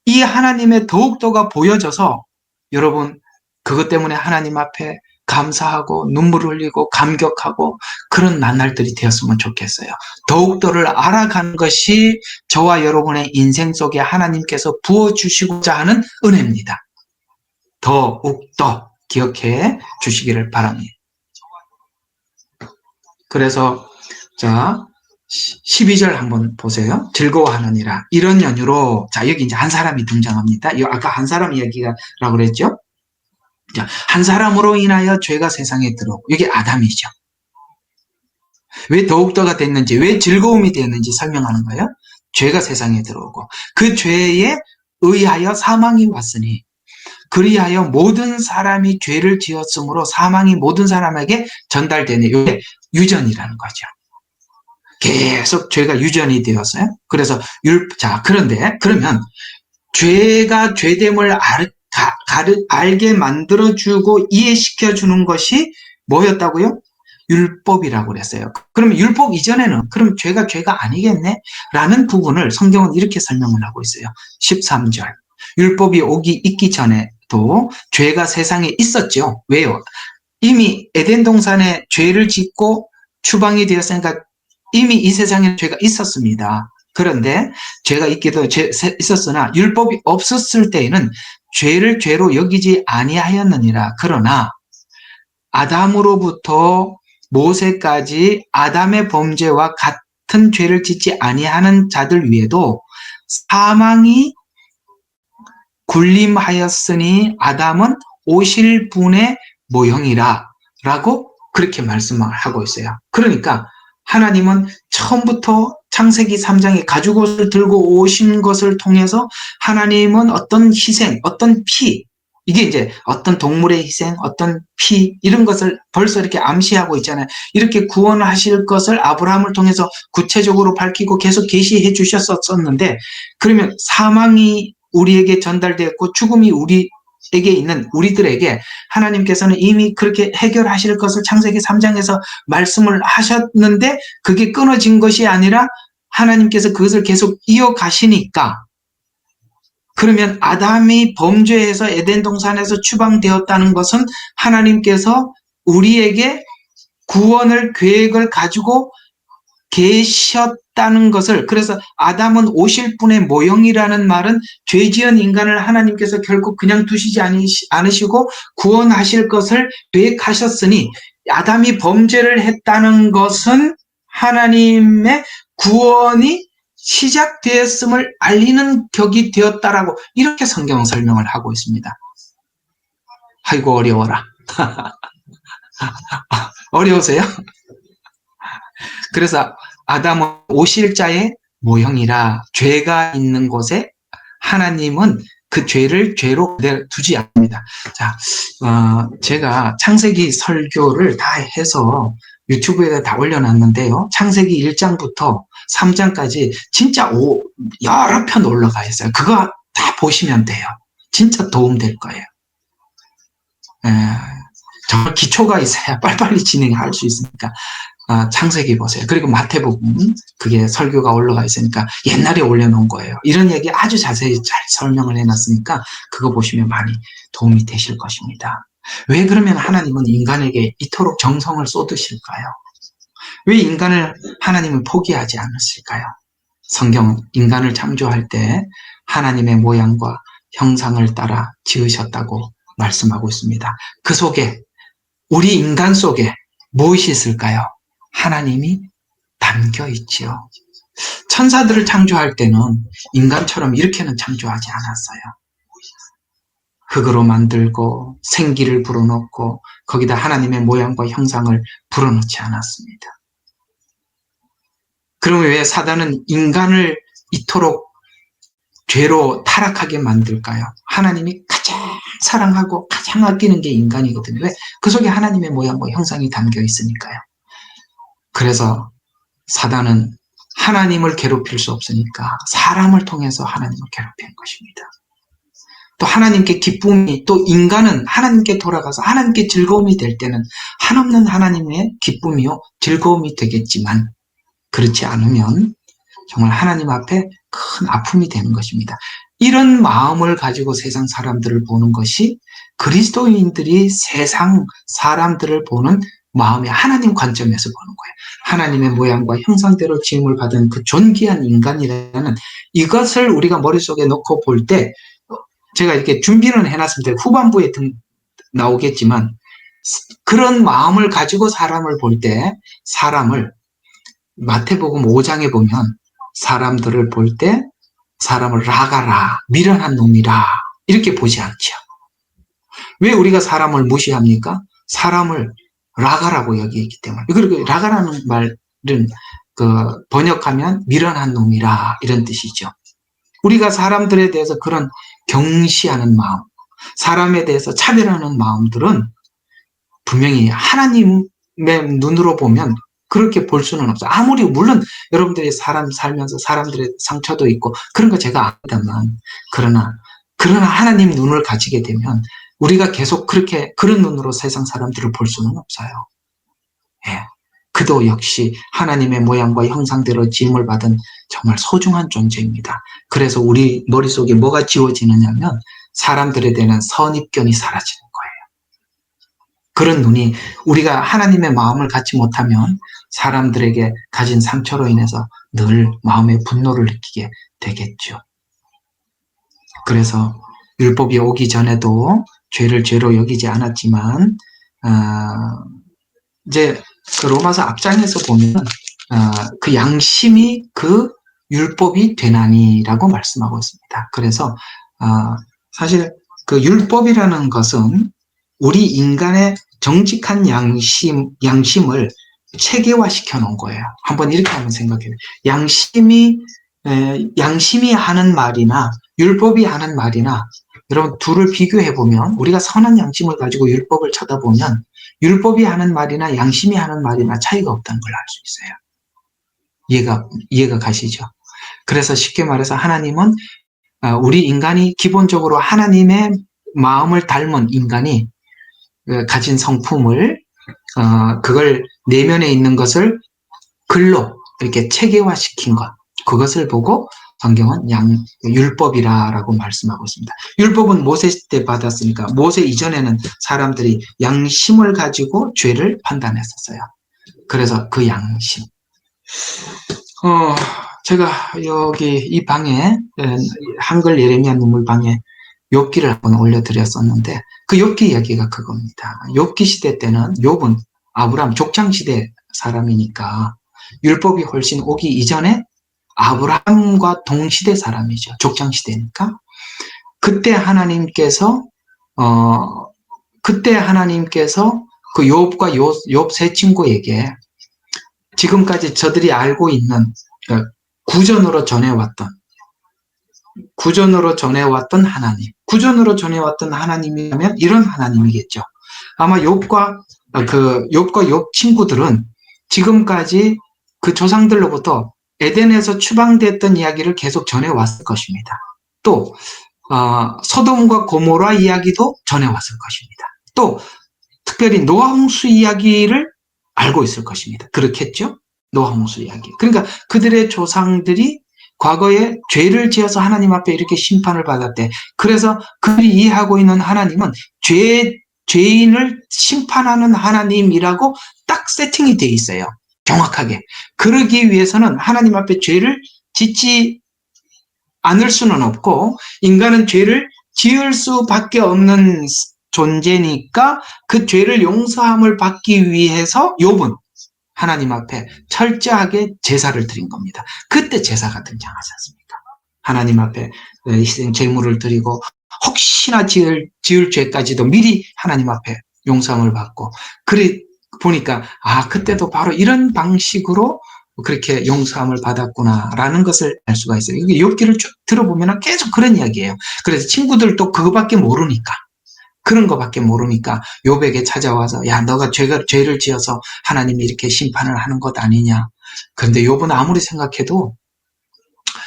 Speaker 1: 이 하나님의 더욱더가 보여져서 여러분 그것 때문에 하나님 앞에 감사하고 눈물을 흘리고 감격하고 그런 나날들이 되었으면 좋겠어요. 더욱더를 알아가는 것이 저와 여러분의 인생 속에 하나님께서 부어주시고자 하는 은혜입니다. 더욱더 기억해 주시기를 바랍니다. 그래서 자 12절 한번 보세요. 즐거워하느니라. 이런 연유로, 자 여기 이제 한 사람이 등장합니다. 아까 한 사람 이야기라고 그랬죠. 자, 한 사람으로 인하여 죄가 세상에 들어오고, 이게 아담이죠. 왜 더욱더가 됐는지, 왜 즐거움이 되었는지 설명하는 거예요. 죄가 세상에 들어오고 그 죄에 의하여 사망이 왔으니 그리하여 모든 사람이 죄를 지었으므로 사망이 모든 사람에게 전달되네. 이게 유전이라는 거죠. 계속 죄가 유전이 되었어요. 그래서 그런데 그러면 죄가 죄됨을 알게 만들어주고 이해시켜주는 것이 뭐였다고요? 율법이라고 그랬어요. 그러면 율법 이전에는 그럼 죄가 아니겠네? 라는 부분을 성경은 이렇게 설명을 하고 있어요. 13절. 율법이 있기 전에도 죄가 세상에 있었죠. 왜요? 이미 에덴 동산에 죄를 짓고 추방이 되었으니까 이미 이 세상에 죄가 있었습니다. 그런데 죄가 있기도 있었으나 율법이 없었을 때에는 죄를 죄로 여기지 아니하였느니라. 그러나 아담으로부터 모세까지 아담의 범죄와 같은 죄를 짓지 아니하는 자들 위에도 사망이 군림하였으니 아담은 오실 분의 모형이라 라고 그렇게 말씀을 하고 있어요. 그러니까 하나님은 처음부터 창세기 3장에 가죽옷을 들고 오신 것을 통해서 하나님은 어떤 희생, 어떤 피, 이게 이제 어떤 동물의 희생, 어떤 피, 이런 것을 벌써 이렇게 암시하고 있잖아요. 이렇게 구원하실 것을 아브라함을 통해서 구체적으로 밝히고 계속 계시해 주셨었는데, 그러면 사망이 우리에게 전달되었고 죽음이 우리에게 있는 우리들에게 하나님께서는 이미 그렇게 해결하실 것을 창세기 3장에서 말씀을 하셨는데 그게 끊어진 것이 아니라 하나님께서 그것을 계속 이어가시니까, 그러면 아담이 범죄해서 에덴 동산에서 추방되었다는 것은 하나님께서 우리에게 구원을 계획을 가지고 계셨다는 것을, 그래서 아담은 오실 분의 모형이라는 말은 죄지은 인간을 하나님께서 결국 그냥 두시지 않으시고 구원하실 것을 계획하셨으니 아담이 범죄를 했다는 것은 하나님의 구원이 시작되었음을 알리는 격이 되었다라고 이렇게 성경은 설명을 하고 있습니다. 아이고 어려워라. 어려우세요? 그래서 아담은 오실 자의 모형이라, 죄가 있는 곳에 하나님은 그 죄를 죄로 두지 않습니다. 자, 제가 창세기 설교를 다 해서 유튜브에다 다 올려놨는데요. 창세기 1장부터 3장까지 진짜 여러 편 올라가 있어요. 그거 다 보시면 돼요. 진짜 도움될 거예요. 정말 기초가 있어야 빨리빨리 진행할 수 있으니까 창세기 보세요. 그리고 마태복음, 그게 설교가 올라가 있으니까 옛날에 올려놓은 거예요. 이런 얘기 아주 자세히 잘 설명을 해놨으니까 그거 보시면 많이 도움이 되실 것입니다. 왜 그러면 하나님은 인간에게 이토록 정성을 쏟으실까요? 왜 하나님은 포기하지 않으실까요? 성경은 인간을 창조할 때 하나님의 모양과 형상을 따라 지으셨다고 말씀하고 있습니다. 그 속에, 우리 인간 속에 무엇이 있을까요? 하나님이 담겨 있지요. 천사들을 창조할 때는 인간처럼 이렇게는 창조하지 않았어요. 흙으로 만들고 생기를 불어넣고 거기다 하나님의 모양과 형상을 불어넣지 않았습니다. 그러면 왜 사단은 인간을 이토록 죄로 타락하게 만들까요? 하나님이 가장 사랑하고 가장 아끼는 게 인간이거든요. 왜? 그 속에 하나님의 모양과 형상이 담겨 있으니까요. 그래서 사단은 하나님을 괴롭힐 수 없으니까 사람을 통해서 하나님을 괴롭힌 것입니다. 또 하나님께 기쁨이, 또 인간은 하나님께 돌아가서 하나님께 즐거움이 될 때는 한없는 하나님의 기쁨이요 즐거움이 되겠지만, 그렇지 않으면 정말 하나님 앞에 큰 아픔이 되는 것입니다. 이런 마음을 가지고 세상 사람들을 보는 것이 그리스도인들이 세상 사람들을 보는 마음의 하나님 관점에서 보는 거예요. 하나님의 모양과 형상대로 지음을 받은 그 존귀한 인간이라는 이것을 우리가 머릿속에 놓고 볼 때, 제가 이렇게 준비는 해놨습니다. 후반부에 나오겠지만, 그런 마음을 가지고 사람을 볼 때, 사람을 마태복음 5장에 보면 사람들을 볼 때 사람을 라가라, 미련한 놈이라 이렇게 보지 않죠. 왜 우리가 사람을 무시합니까? 사람을 라가라고 여기기 때문에. 그리고 라가라는 말은 번역하면 미련한 놈이라 이런 뜻이죠. 우리가 사람들에 대해서 그런 경시하는 마음, 사람에 대해서 차별하는 마음들은 분명히 하나님의 눈으로 보면 그렇게 볼 수는 없어요. 아무리 물론 여러분들이 사람 살면서 사람들의 상처도 있고 그런 거 제가 압니다만, 그러나 그러나 하나님 눈을 가지게 되면 우리가 계속 그런 눈으로 세상 사람들을 볼 수는 없어요. 예. 그도 역시 하나님의 모양과 형상대로 지음을 받은 정말 소중한 존재입니다. 그래서 우리 머릿속에 뭐가 지워지느냐면 사람들에 대한 선입견이 사라지는 거예요. 그런 눈이, 우리가 하나님의 마음을 갖지 못하면 사람들에게 가진 상처로 인해서 늘 마음의 분노를 느끼게 되겠죠. 그래서 율법이 오기 전에도 죄를 죄로 여기지 않았지만 이제 그 로마서 앞장에서 보면 그 양심이 그 율법이 되나니라고 말씀하고 있습니다. 그래서 사실 그 율법이라는 것은 우리 인간의 정직한 양심을 체계화시켜 놓은 거예요. 한번 이렇게 한번 생각해요. 양심이 하는 말이나 율법이 하는 말이나, 여러분 둘을 비교해 보면, 우리가 선한 양심을 가지고 율법을 쳐다보면 율법이 하는 말이나 양심이 하는 말이나 차이가 없다는 걸 알 수 있어요. 이해가 가시죠? 그래서 쉽게 말해서 하나님은 우리 인간이 기본적으로 하나님의 마음을 닮은 인간이 가진 성품을, 그걸 내면에 있는 것을 글로 이렇게 체계화시킨 것, 그것을 보고 성경은 율법이라고 말씀하고 있습니다. 율법은 모세 때 받았으니까 모세 이전에는 사람들이 양심을 가지고 죄를 판단했었어요. 그래서 그 양심. 제가 여기 이 방에, 한글 예레미야 눈물 방에 욥기를 한번 올려드렸었는데, 그 욥기 이야기가 그겁니다. 욥기 시대 때는 욥은 아브라함 족장 시대 사람이니까 율법이 훨씬 오기 이전에 아브라함과 동시대 사람이죠. 족장 시대니까. 그때 하나님께서 그 욥과 욥 세 친구에게 지금까지 저들이 알고 있는 구전으로 전해왔던 하나님, 구전으로 전해왔던 하나님이라면 이런 하나님이겠죠. 아마 욥과 욥 친구들은 지금까지 그 조상들로부터 에덴에서 추방됐던 이야기를 계속 전해왔을 것입니다. 또 소돔과 고모라 이야기도 전해왔을 것입니다. 또 특별히 노아 홍수 이야기를 알고 있을 것입니다. 그렇겠죠? 노아 홍수 이야기. 그러니까 그들의 조상들이 과거에 죄를 지어서 하나님 앞에 이렇게 심판을 받았대. 그래서 그들이 이해하고 있는 하나님은 죄인을 심판하는 하나님이라고 딱 세팅이 돼 있어요. 정확하게. 그러기 위해서는 하나님 앞에 죄를 짓지 않을 수는 없고, 인간은 죄를 지을 수밖에 없는 존재니까 그 죄를 용서함을 받기 위해서 욥은 하나님 앞에 철저하게 제사를 드린 겁니다. 그때 제사가 등장하지 않습니까? 하나님 앞에 희생 제물을 드리고 혹시나 지을 죄까지도 미리 하나님 앞에 용서함을 받고, 그래 보니까 그때도 바로 이런 방식으로 그렇게 용서함을 받았구나라는 것을 알 수가 있어요. 이게 욥기를 쭉 들어보면 계속 그런 이야기예요. 그래서 친구들도 그거밖에 모르니까, 그런 거밖에 모르니까 욥에게 찾아와서, 야, 너가 죄를 지어서 하나님이 이렇게 심판을 하는 것 아니냐. 그런데 욥은 아무리 생각해도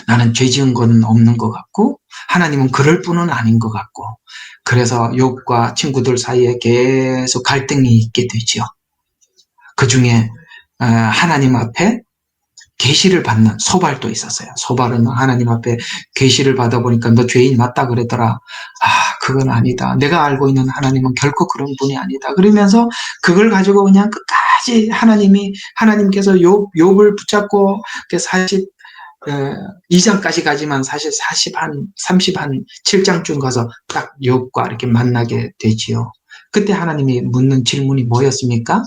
Speaker 1: 나는 죄 지은 건 없는 것 같고 하나님은 그럴 분은 아닌 것 같고, 그래서 욥과 친구들 사이에 계속 갈등이 있게 되죠. 그 중에 하나님 앞에 계시를 받는 소발도 있었어요. 소발은 하나님 앞에 계시를 받아보니까 너 죄인 맞다 그랬더라. 그건 아니다. 내가 알고 있는 하나님은 결코 그런 분이 아니다. 그러면서 그걸 가지고 그냥 끝까지 하나님께서 욥을 붙잡고 42장까지 가지만 사실 37장쯤 가서 딱 욥과 이렇게 만나게 되지요. 그때 하나님이 묻는 질문이 뭐였습니까?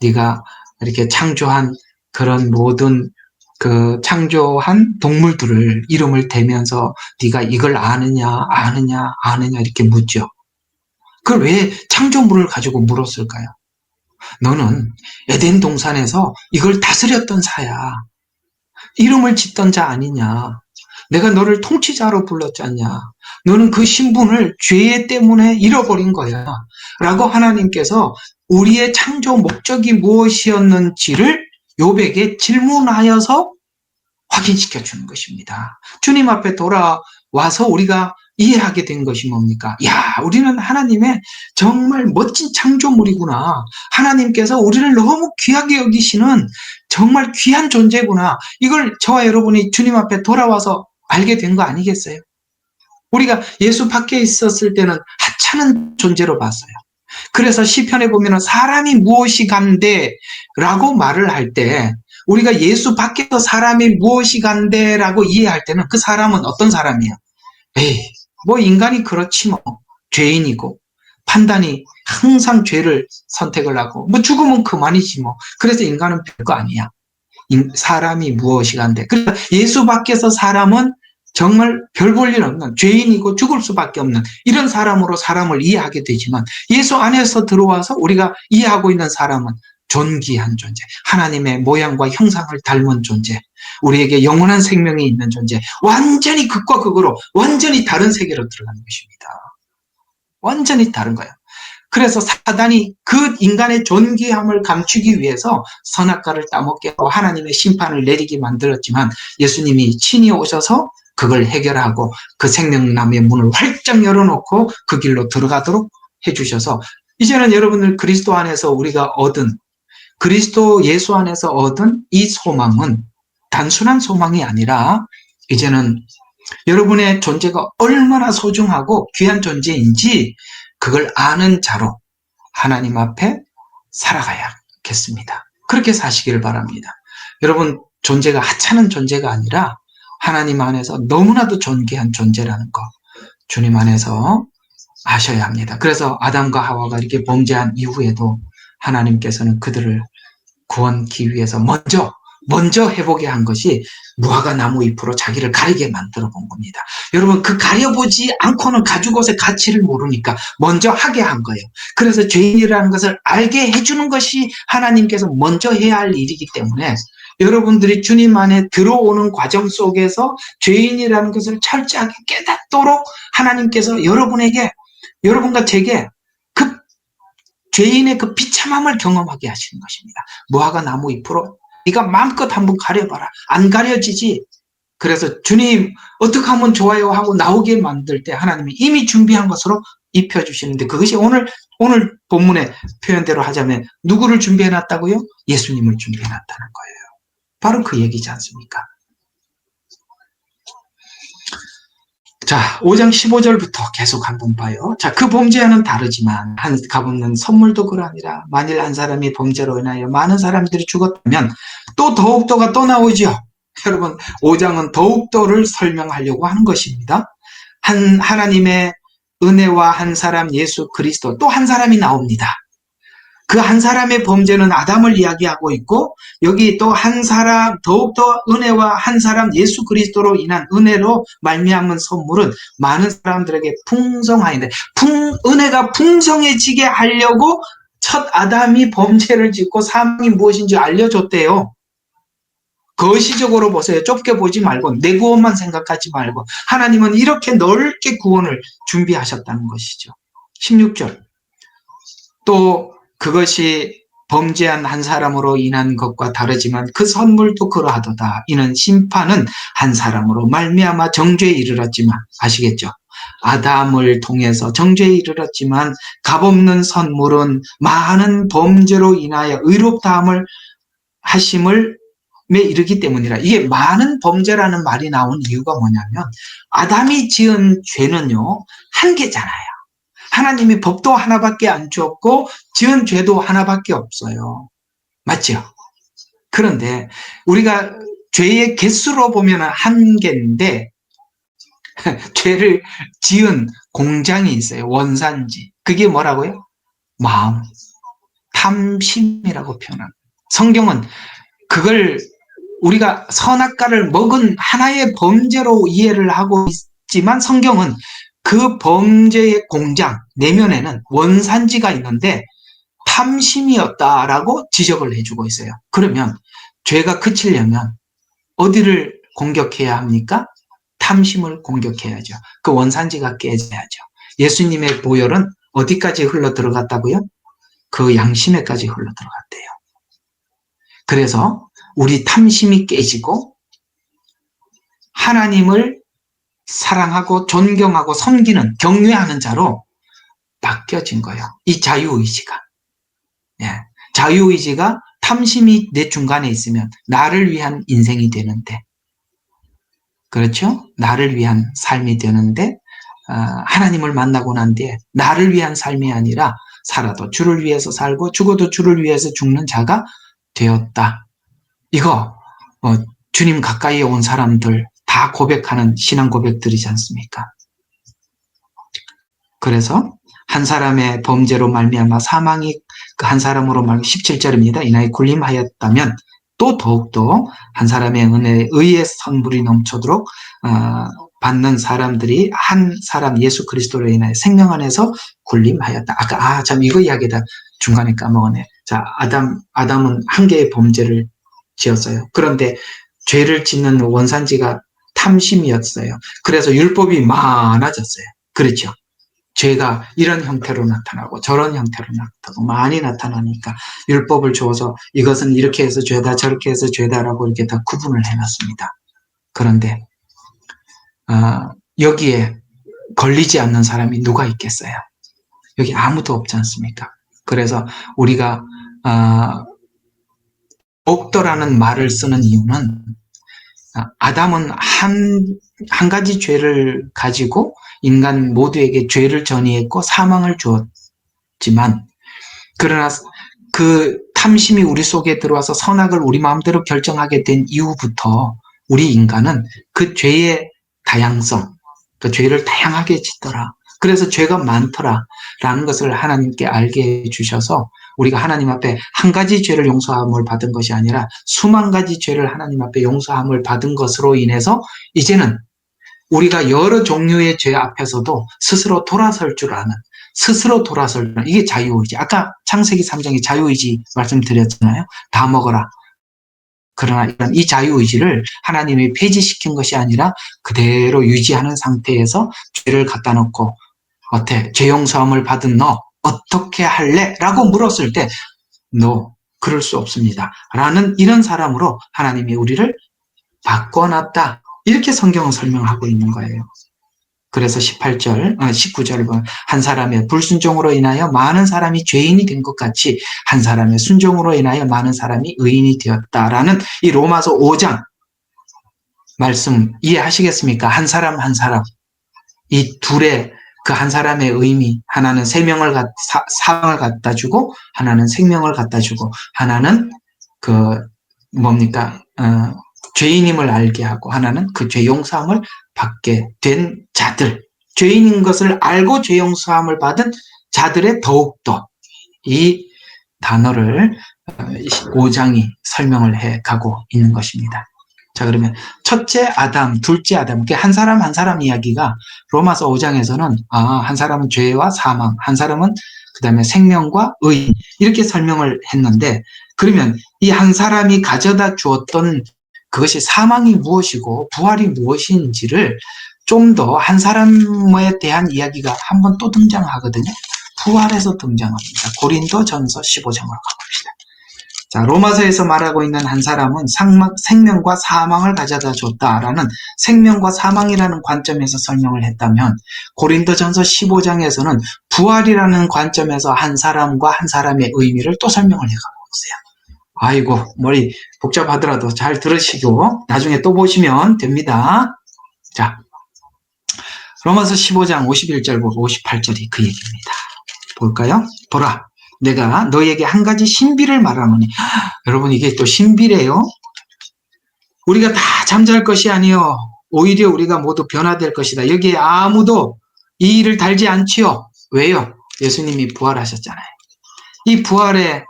Speaker 1: 네가 이렇게 창조한 그런 모든 그 창조한 동물들을 이름을 대면서 네가 이걸 아느냐 이렇게 묻죠. 그걸 왜 창조물을 가지고 물었을까요? 너는 에덴 동산에서 이걸 다스렸던 사야. 이름을 짓던 자 아니냐. 내가 너를 통치자로 불렀지 않냐. 너는 그 신분을 죄 때문에 잃어버린 거야. 라고 하나님께서 우리의 창조 목적이 무엇이었는지를 욥에게 질문하여서 확인시켜 주는 것입니다. 주님 앞에 돌아와서 우리가 이해하게 된 것이 뭡니까? 야, 우리는 하나님의 정말 멋진 창조물이구나. 하나님께서 우리를 너무 귀하게 여기시는 정말 귀한 존재구나. 이걸 저와 여러분이 주님 앞에 돌아와서 알게 된 거 아니겠어요? 우리가 예수 밖에 있었을 때는 하찮은 존재로 봤어요. 그래서 시편에 보면은 사람이 무엇이 간대라고 말을 할 때, 우리가 예수 밖에서 사람이 무엇이 간대라고 이해할 때는 그 사람은 어떤 사람이에요? 에이, 뭐 인간이 그렇지 뭐. 죄인이고 판단이 항상 죄를 선택을 하고 뭐 죽으면 그만이지 뭐. 그래서 인간은 별거 아니야. 사람이 무엇이 간대. 그러니까 예수 밖에서 사람은 정말 별 볼 일 없는 죄인이고 죽을 수밖에 없는 이런 사람으로 사람을 이해하게 되지만, 예수 안에서 들어와서 우리가 이해하고 있는 사람은 존귀한 존재, 하나님의 모양과 형상을 닮은 존재, 우리에게 영원한 생명이 있는 존재, 완전히 극과 극으로 완전히 다른 세계로 들어가는 것입니다. 완전히 다른 거예요. 그래서 사단이 그 인간의 존귀함을 감추기 위해서 선악과를 따먹게 하고 하나님의 심판을 내리게 만들었지만, 예수님이 친히 오셔서 그걸 해결하고 그 생명나무의 문을 활짝 열어놓고 그 길로 들어가도록 해주셔서, 이제는 여러분들 그리스도 안에서 우리가 얻은, 그리스도 예수 안에서 얻은 이 소망은 단순한 소망이 아니라 이제는 여러분의 존재가 얼마나 소중하고 귀한 존재인지 그걸 아는 자로 하나님 앞에 살아가야겠습니다. 그렇게 사시기를 바랍니다. 여러분, 존재가 하찮은 존재가 아니라 하나님 안에서 너무나도 존귀한 존재라는 거 주님 안에서 아셔야 합니다. 그래서 아담과 하와가 이렇게 범죄한 이후에도 하나님께서는 그들을 구원하기 위해서 먼저 해보게 한 것이 무화과 나무 잎으로 자기를 가리게 만들어 본 겁니다. 여러분, 그 가려보지 않고는 가죽옷의 가치를 모르니까 먼저 하게 한 거예요. 그래서 죄인이라는 것을 알게 해주는 것이 하나님께서 먼저 해야 할 일이기 때문에, 여러분들이 주님 안에 들어오는 과정 속에서 죄인이라는 것을 철저하게 깨닫도록 하나님께서 여러분과 제게 그 죄인의 그 비참함을 경험하게 하시는 것입니다. 무화과 나무 잎으로 네가 마음껏 한번 가려봐라. 안 가려지지. 그래서 주님 어떻게 하면 좋아요 하고 나오게 만들 때 하나님이 이미 준비한 것으로 입혀주시는데, 그것이 오늘 본문의 표현대로 하자면 누구를 준비해놨다고요? 예수님을 준비해놨다는 거예요. 바로 그 얘기지 않습니까? 자, 5장 15절부터 계속 한번 봐요. 자, 그 범죄와는 다르지만 값없는 선물도 그러하니라. 만일 한 사람이 범죄로 인하여 많은 사람들이 죽었다면 또 더욱더가 또 나오죠. 여러분, 5장은 더욱더를 설명하려고 하는 것입니다. 하나님의 은혜와 한 사람 예수 그리스도, 또 한 사람이 나옵니다. 그 한 사람의 범죄는 아담을 이야기하고 있고, 여기 또 한 사람, 더욱더 은혜와 한 사람 예수 그리스도로 인한 은혜로 말미암은 선물은 많은 사람들에게 풍성하인데, 은혜가 풍성해지게 하려고 첫 아담이 범죄를 짓고 사망이 무엇인지 알려줬대요. 거시적으로 보세요. 좁게 보지 말고 내 구원만 생각하지 말고 하나님은 이렇게 넓게 구원을 준비하셨다는 것이죠. 16절, 또 그것이 범죄한 한 사람으로 인한 것과 다르지만 그 선물도 그러하도다. 이는 심판은 한 사람으로 말미암아 정죄에 이르렀지만, 아시겠죠? 아담을 통해서 정죄에 이르렀지만 값없는 선물은 많은 범죄로 인하여 의롭다함을 하심을 이르기 때문이라. 이게 많은 범죄라는 말이 나온 이유가 뭐냐면, 아담이 지은 죄는요 한계잖아요. 하나님이 법도 하나밖에 안 주었고 지은 죄도 하나밖에 없어요. 맞죠? 그런데 우리가 죄의 개수로 보면 한계인데 죄를 지은 공장이 있어요. 원산지. 그게 뭐라고요? 마음, 탐심이라고 표현합니다. 성경은 그걸 우리가 선악과를 먹은 하나의 범죄로 이해를 하고 있지만, 성경은 그 범죄의 공장 내면에는 원산지가 있는데 탐심이었다라고 지적을 해주고 있어요. 그러면 죄가 그치려면 어디를 공격해야 합니까? 탐심을 공격해야죠. 그 원산지가 깨져야죠. 예수님의 보혈은 어디까지 흘러 들어갔다고요? 그 양심에까지 흘러 들어갔대요. 그래서 우리 탐심이 깨지고 하나님을 사랑하고 존경하고 섬기는, 경외하는 자로 바뀌어진 거예요. 이 자유의지가. 예. 자유의지가 탐심이 내 중간에 있으면 나를 위한 인생이 되는데, 그렇죠? 나를 위한 삶이 되는데, 하나님을 만나고 난 뒤에 나를 위한 삶이 아니라 살아도 주를 위해서 살고 죽어도 주를 위해서 죽는 자가 되었다. 이거 주님 가까이 온 사람들 다 고백하는 신앙 고백들이지 않습니까? 그래서 한 사람의 범죄로 말미암아 사망이 그 한 사람으로 말미암아 17절입니다. 이나에 군림하였다면 또 더욱더 한 사람의 은혜에 의의 선불이 넘쳐도록 받는 사람들이 한 사람 예수 그리스도로 인하여 생명 안에서 군림하였다. 아까 참 이거 이야기다 중간에 까먹었네. 자, 아담은 한 개의 범죄를 지었어요. 그런데 죄를 짓는 원산지가 탐심이었어요. 그래서 율법이 많아졌어요. 그렇죠. 죄가 이런 형태로 나타나고 저런 형태로 나타나고 많이 나타나니까 율법을 주어서 이것은 이렇게 해서 죄다 저렇게 해서 죄다라고 이렇게 다 구분을 해놨습니다. 그런데 여기에 걸리지 않는 사람이 누가 있겠어요? 여기 아무도 없지 않습니까? 그래서 우리가 없더라는 말을 쓰는 이유는 아담은 한 가지 죄를 가지고 인간 모두에게 죄를 전이했고 사망을 주었지만, 그러나 그 탐심이 우리 속에 들어와서 선악을 우리 마음대로 결정하게 된 이후부터 우리 인간은 그 죄의 다양성, 그 죄를 다양하게 짓더라. 그래서 죄가 많더라 라는 것을 하나님께 알게 해주셔서 우리가 하나님 앞에 한 가지 죄를 용서함을 받은 것이 아니라 수만 가지 죄를 하나님 앞에 용서함을 받은 것으로 인해서 이제는 우리가 여러 종류의 죄 앞에서도 스스로 돌아설 줄 아는, 이게 자유의지. 아까 창세기 3장에 자유의지 말씀드렸잖아요. 다 먹어라. 그러나 이 자유의지를 하나님이 폐지시킨 것이 아니라 그대로 유지하는 상태에서 죄를 갖다 놓고 어때? 죄 용서함을 받은 너 어떻게 할래? 라고 물었을 때 너 그럴 수 없습니다. 라는 이런 사람으로 하나님이 우리를 바꿔놨다. 이렇게 성경은 설명하고 있는 거예요. 그래서 19절 보면 한 사람의 불순종으로 인하여 많은 사람이 죄인이 된 것 같이 한 사람의 순종으로 인하여 많은 사람이 의인이 되었다라는 이 로마서 5장 말씀 이해하시겠습니까? 한 사람 한 사람, 이 둘의 그 한 사람의 의미, 하나는 사망을 갖다 주고 하나는 생명을 갖다 주고 하나는 죄인임을 알게 하고 하나는 그 죄 용서함을 받게 된 자들, 죄인인 것을 알고 죄 용서함을 받은 자들의 더욱더 이 단어를 5장이 설명을 해가고 있는 것입니다. 자, 그러면 첫째 아담, 둘째 아담, 한 사람 한 사람 이야기가 로마서 5장에서는 한 사람은 죄와 사망, 한 사람은 그 다음에 생명과 의, 이렇게 설명을 했는데, 그러면 이 한 사람이 가져다 주었던 그것이 사망이 무엇이고 부활이 무엇인지를 좀 더 한 사람에 대한 이야기가 한 번 또 등장하거든요. 부활에서 등장합니다. 고린도전서 15장으로 가봅시다. 자, 로마서에서 말하고 있는 한 사람은 생명과 사망을 가져다 줬다라는 생명과 사망이라는 관점에서 설명을 했다면 고린도전서 15장에서는 부활이라는 관점에서 한 사람과 한 사람의 의미를 또 설명을 해가고 있어요. 아이고, 머리 복잡하더라도 잘 들으시고 나중에 또 보시면 됩니다. 자, 로마서 15장 51절부터 58절이 그 얘기입니다. 볼까요? 보라, 내가 너에게 한 가지 신비를 말하노니. 여러분, 이게 또 신비래요. 우리가 다 잠잘 것이 아니요, 오히려 우리가 모두 변화될 것이다. 여기에 아무도 이 일을 달지 않지요. 왜요? 예수님이 부활하셨잖아요. 이 부활에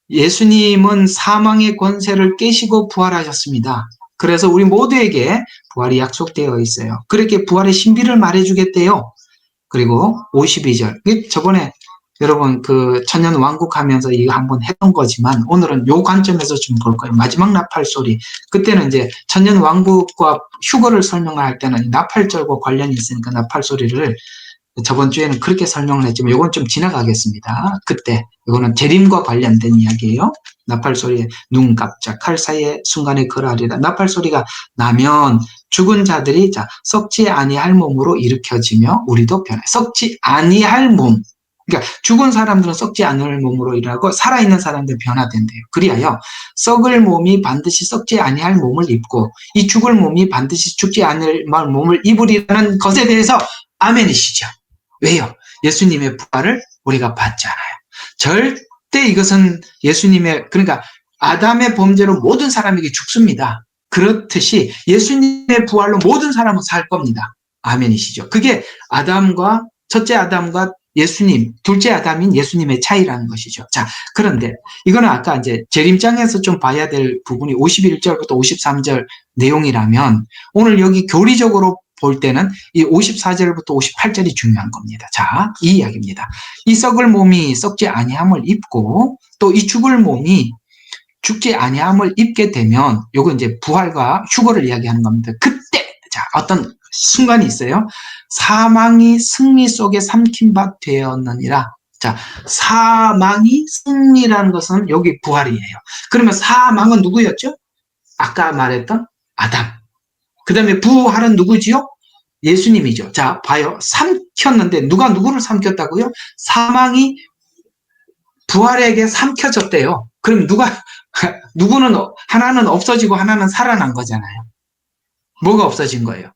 Speaker 1: 예수님은 사망의 권세를 깨시고 부활하셨습니다. 그래서 우리 모두에게 부활이 약속되어 있어요. 그렇게 부활의 신비를 말해주겠대요. 그리고 52절. 저번에 여러분 천년 왕국 하면서 이거 한번 했던 거지만 오늘은 요 관점에서 좀 볼 거예요. 마지막 나팔 소리. 그때는 이제 천년 왕국과 휴거를 설명할 때는 나팔절과 관련이 있으니까 나팔 소리를 저번 주에는 그렇게 설명을 했지만 이건 좀 지나가겠습니다. 그때 이거는 재림과 관련된 이야기예요. 나팔 소리에 눈 깜짝 칼 사이에 순간에 걸어하리라. 나팔 소리가 나면 죽은 자들이 자 썩지 아니할 몸으로 일으켜지며 우리도 변해. 썩지 아니할 몸. 그러니까 죽은 사람들은 썩지 않을 몸으로 일하고 살아있는 사람들은 변화된대요. 그리하여 썩을 몸이 반드시 썩지 아니할 몸을 입고 이 죽을 몸이 반드시 죽지 않을 몸을 입으리라는 것에 대해서 아멘이시죠. 왜요? 예수님의 부활을 우리가 받잖아요. 절대 이것은 예수님의, 그러니까 아담의 범죄로 모든 사람에게 죽습니다. 그렇듯이 예수님의 부활로 모든 사람은 살 겁니다. 아멘이시죠. 그게 첫째 아담과 예수님, 둘째 아담인 예수님의 차이라는 것이죠. 자, 그런데 이거는 아까 이제 재림장에서 좀 봐야 될 부분이 51절부터 53절 내용이라면 오늘 여기 교리적으로 볼 때는 이 54절부터 58절이 중요한 겁니다. 자, 이 이야기입니다. 이 썩을 몸이 썩지 아니함을 입고 또 이 죽을 몸이 죽지 아니함을 입게 되면 요거 이제 부활과 휴거를 이야기하는 겁니다. 그때 자, 어떤 순간이 있어요. 사망이 승리 속에 삼킨 바 되었느니라. 자, 사망이 승리라는 것은 여기 부활이에요. 그러면 사망은 누구였죠? 아까 말했던 아담. 그 다음에 부활은 누구지요? 예수님이죠. 자, 봐요. 삼켰는데 누가 누구를 삼켰다고요? 사망이 부활에게 삼켜졌대요. 그럼 누구는, 하나는 없어지고 하나는 살아난 거잖아요. 뭐가 없어진 거예요?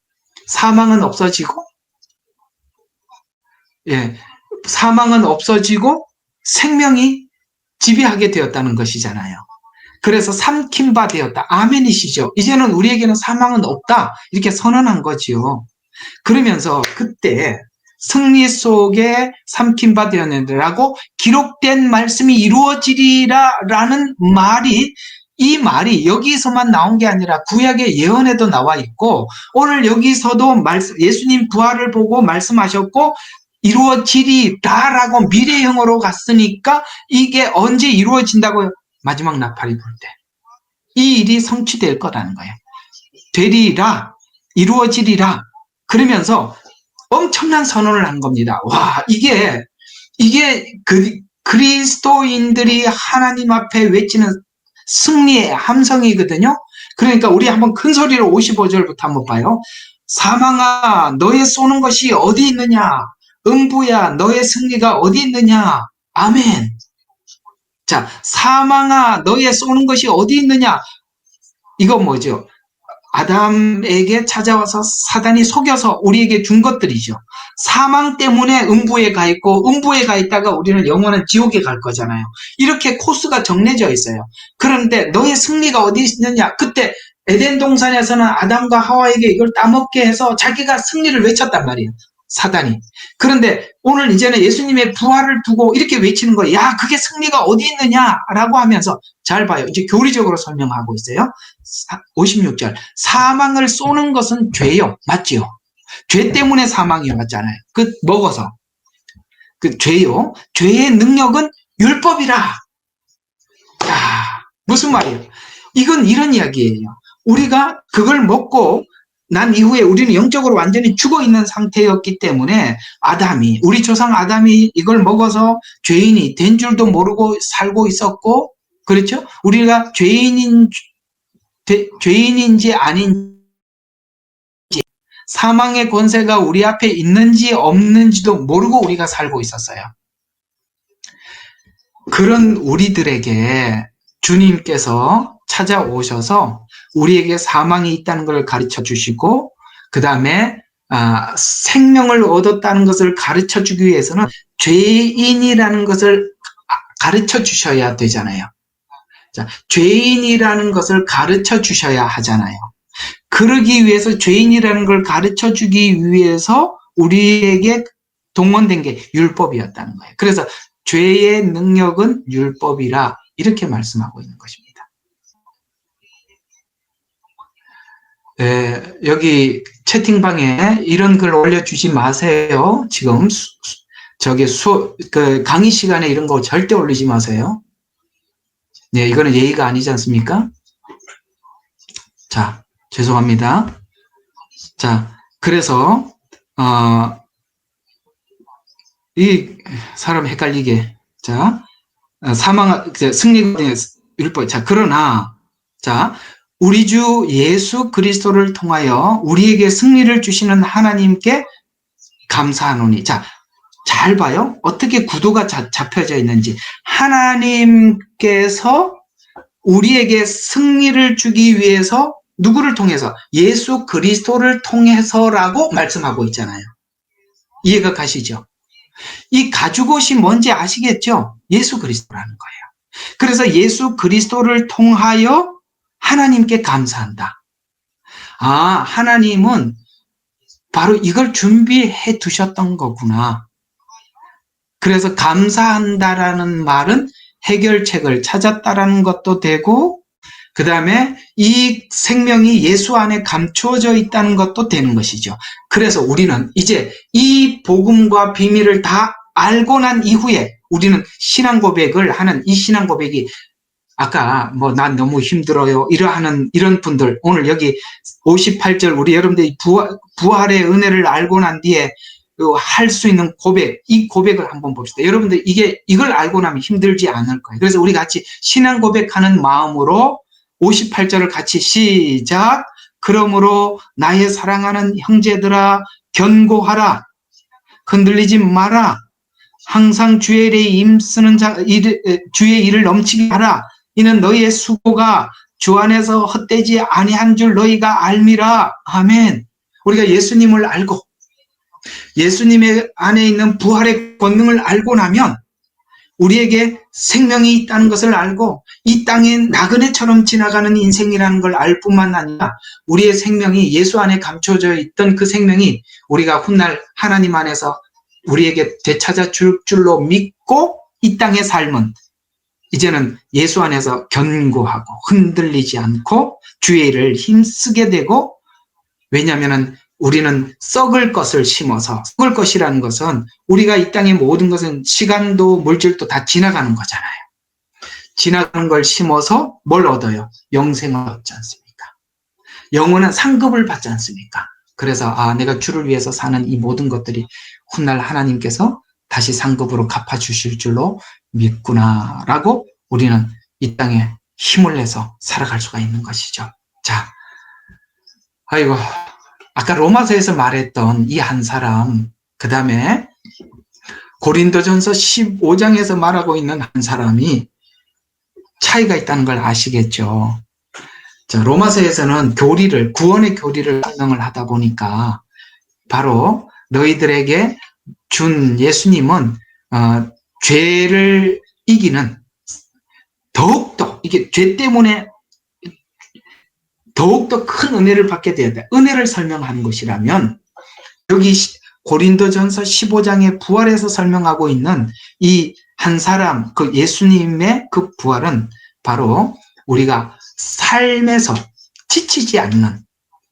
Speaker 1: 사망은 없어지고, 예, 사망은 없어지고 생명이 지배하게 되었다는 것이잖아요. 그래서 삼킨 바 되었다. 아멘이시죠. 이제는 우리에게는 사망은 없다. 이렇게 선언한 거지요. 그러면서 그때 승리 속에 삼킨 바 되었느라고 기록된 말씀이 이루어지리라라는 말이, 이 말이 여기서만 나온 게 아니라 구약의 예언에도 나와 있고 오늘 여기서도 예수님 부활을 보고 말씀하셨고 이루어지리라라고 미래형으로 갔으니까 이게 언제 이루어진다고요? 마지막 나팔이 불 때. 이 일이 성취될 거라는 거예요. 되리라, 이루어지리라. 그러면서 엄청난 선언을 한 겁니다. 와, 이게 그리스도인들이 하나님 앞에 외치는 승리의 함성이거든요. 그러니까 우리 한번 큰 소리로 55절부터 한번 봐요. 사망아, 너의 쏘는 것이 어디 있느냐? 음부야, 너의 승리가 어디 있느냐? 아멘. 자, 사망아, 너의 쏘는 것이 어디 있느냐? 이건 뭐죠? 아담에게 찾아와서 사단이 속여서 우리에게 준 것들이죠. 사망 때문에 음부에 가 있고 음부에 가 있다가 우리는 영원한 지옥에 갈 거잖아요. 이렇게 코스가 정해져 있어요. 그런데 너의 승리가 어디 있느냐? 그때 에덴 동산에서는 아담과 하와에게 이걸 따먹게 해서 자기가 승리를 외쳤단 말이에요. 사단이. 그런데 오늘 이제는 예수님의 부활을 두고 이렇게 외치는 거예요. 야, 그게 승리가 어디 있느냐라고 하면서 잘 봐요. 이제 교리적으로 설명하고 있어요. 56절. 사망을 쏘는 것은 죄요. 맞지요? 죄 때문에 사망이 왔잖아요. 먹어서. 죄요. 죄의 능력은 율법이라. 야, 무슨 말이에요? 이건 이런 이야기예요. 우리가 그걸 먹고 난 이후에 우리는 영적으로 완전히 죽어있는 상태였기 때문에 우리 조상 아담이 이걸 먹어서 죄인이 된 줄도 모르고 살고 있었고, 그렇죠? 우리가 죄인인지 아닌지, 사망의 권세가 우리 앞에 있는지 없는지도 모르고 우리가 살고 있었어요. 그런 우리들에게 주님께서 찾아오셔서 우리에게 사망이 있다는 것을 가르쳐 주시고, 그 다음에 생명을 얻었다는 것을 가르쳐 주기 위해서는 죄인이라는 것을 가르쳐 주셔야 되잖아요. 자, 죄인이라는 것을 가르쳐 주셔야 하잖아요. 그러기 위해서, 죄인이라는 걸 가르쳐 주기 위해서 우리에게 동원된 게 율법이었다는 거예요. 그래서 죄의 능력은 율법이라 이렇게 말씀하고 있는 것입니다. 여기 채팅방에 이런 글 올려주지 마세요. 지금 강의 시간에 이런 거 절대 올리지 마세요. 네, 이거는 예의가 아니지 않습니까? 자, 죄송합니다. 자, 그래서 이 사람 헷갈리게. 자, 승리가 율법. 자, 그러나 자, 우리 주 예수 그리스도를 통하여 우리에게 승리를 주시는 하나님께 감사하노니. 자, 잘 봐요. 어떻게 구도가 잡혀져 있는지. 하나님께서 우리에게 승리를 주기 위해서 누구를 통해서? 예수 그리스도를 통해서라고 말씀하고 있잖아요. 이해가 가시죠? 이 가죽옷이 뭔지 아시겠죠? 예수 그리스도라는 거예요. 그래서 예수 그리스도를 통하여 하나님께 감사한다. 아, 하나님은 바로 이걸 준비해 두셨던 거구나. 그래서 감사한다라는 말은 해결책을 찾았다라는 것도 되고, 그 다음에 이 생명이 예수 안에 감추어져 있다는 것도 되는 것이죠. 그래서 우리는 이제 이 복음과 비밀을 다 알고 난 이후에 우리는 신앙 고백을 하는, 이 신앙 고백이 아까 뭐 난 너무 힘들어요 이런 분들, 오늘 여기 58절 우리 여러분들이 부활의 은혜를 알고 난 뒤에 할 수 있는 고백, 이 고백을 한번 봅시다. 여러분들 이걸 알고 나면 힘들지 않을 거예요. 그래서 우리 같이 신앙 고백하는 마음으로 58절을 같이 시작. 그러므로 나의 사랑하는 형제들아 견고하라. 흔들리지 마라. 항상 주의 일에 힘쓰는 주의 일을 넘치게 하라. 이는 너희의 수고가 주 안에서 헛되지 아니한 줄 너희가 알미라. 아멘. 우리가 예수님을 알고 예수님의 안에 있는 부활의 권능을 알고 나면 우리에게 생명이 있다는 것을 알고 이 땅에 나그네처럼 지나가는 인생이라는 걸 알 뿐만 아니라 우리의 생명이 예수 안에 감춰져 있던 그 생명이 우리가 훗날 하나님 안에서 우리에게 되찾아 줄 줄로 믿고 이 땅의 삶은 이제는 예수 안에서 견고하고 흔들리지 않고 주의 일을 힘쓰게 되고, 왜냐하면 우리는 썩을 것을 심어서, 썩을 것이라는 것은 우리가 이 땅의 모든 것은 시간도 물질도 다 지나가는 거잖아요. 지나가는 걸 심어서 뭘 얻어요? 영생을 얻지 않습니까? 영원한 상급을 받지 않습니까? 그래서 내가 주를 위해서 사는 이 모든 것들이 훗날 하나님께서 다시 상급으로 갚아주실 줄로 믿구나라고 우리는 이 땅에 힘을 내서 살아갈 수가 있는 것이죠. 자, 아이고, 아까 로마서에서 말했던 이 한 사람, 그 다음에 고린도전서 15장에서 말하고 있는 한 사람이 차이가 있다는 걸 아시겠죠? 자, 로마서에서는 구원의 교리를 설명을 하다 보니까 바로 너희들에게 준 예수님은 죄를 이기는, 더욱더 이게 죄 때문에 더욱더 큰 은혜를 받게 되어야 돼. 은혜를 설명하는 것이라면 여기 고린도전서 15장의 부활에서 설명하고 있는 이 한 사람, 그 예수님의 그 부활은 바로 우리가 삶에서 지치지 않는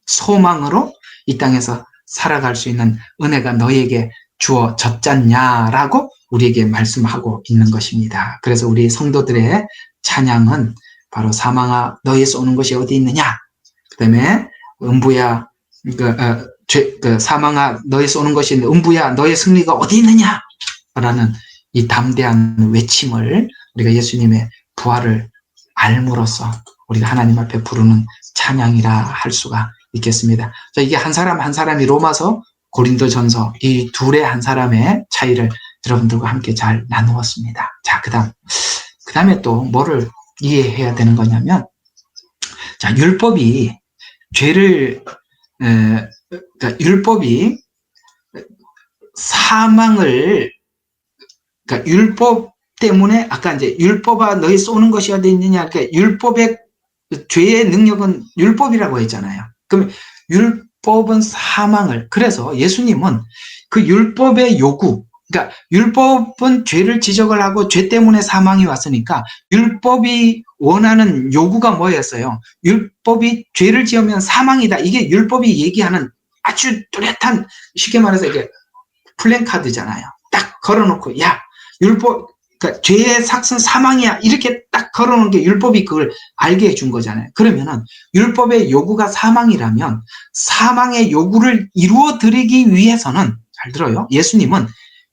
Speaker 1: 소망으로 이 땅에서 살아갈 수 있는 은혜가 너희에게 주어졌잖냐라고 우리에게 말씀하고 있는 것입니다. 그래서 우리 성도들의 찬양은 바로 사망아 너희에서 오는 것이 어디 있느냐, 그 다음에 음부야 사망아 너희에서 오는 것이 있는데 음부야 너의 승리가 어디 있느냐 라는 이 담대한 외침을 우리가 예수님의 부활을 알므로써 우리가 하나님 앞에 부르는 찬양이라 할 수가 있겠습니다. 자, 이게 한 사람 한 사람이 로마서, 고린도전서 이 둘의 한 사람의 차이를 여러분들과 함께 잘 나누었습니다. 자, 그 다음에 또 뭐를 이해해야 되는 거냐면, 자, 율법이 율법이 사망을, 그러니까 율법 때문에 아까 이제 율법아 너희 쏘는 것이 어디 있느냐, 그러니까 율법의 죄의 능력은 율법이라고 했잖아요. 그럼 율법은 사망을, 그래서 예수님은 그 율법의 요구, 그러니까 율법은 죄를 지적을 하고 죄 때문에 사망이 왔으니까 율법이 원하는 요구가 뭐였어요? 율법이 죄를 지으면 사망이다. 이게 율법이 얘기하는 아주 뚜렷한, 쉽게 말해서 이게 플랜카드잖아요. 딱 걸어놓고 야 율법, 그러니까 죄의 삭은 사망이야 이렇게 딱 걸어놓은 게 율법이 그걸 알게 해준 거잖아요. 그러면은 율법의 요구가 사망이라면 사망의 요구를 이루어 드리기 위해서는, 잘 들어요, 예수님은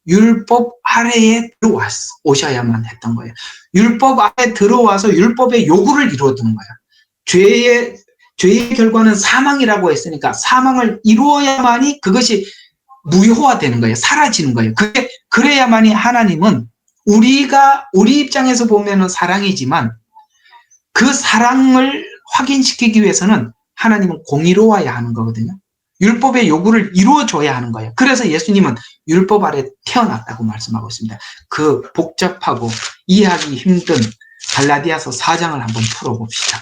Speaker 1: 율법 아래에 들어오셔야만 했던 거예요. 율법 아래 들어와서 율법의 요구를 이루어두는 거예요. 죄의 죄의 결과는 사망이라고 했으니까 사망을 이루어야만이 그것이 무효화되는 거예요. 사라지는 거예요. 그래야만이 하나님은 우리 입장에서 보면은 사랑이지만 그 사랑을 확인시키기 위해서는 하나님은 공의로워야 하는 거거든요. 율법의 요구를 이루어줘야 하는 거예요. 그래서 예수님은 율법 아래 태어났다고 말씀하고 있습니다. 그 복잡하고 이해하기 힘든 갈라디아서 4장을 한번 풀어봅시다.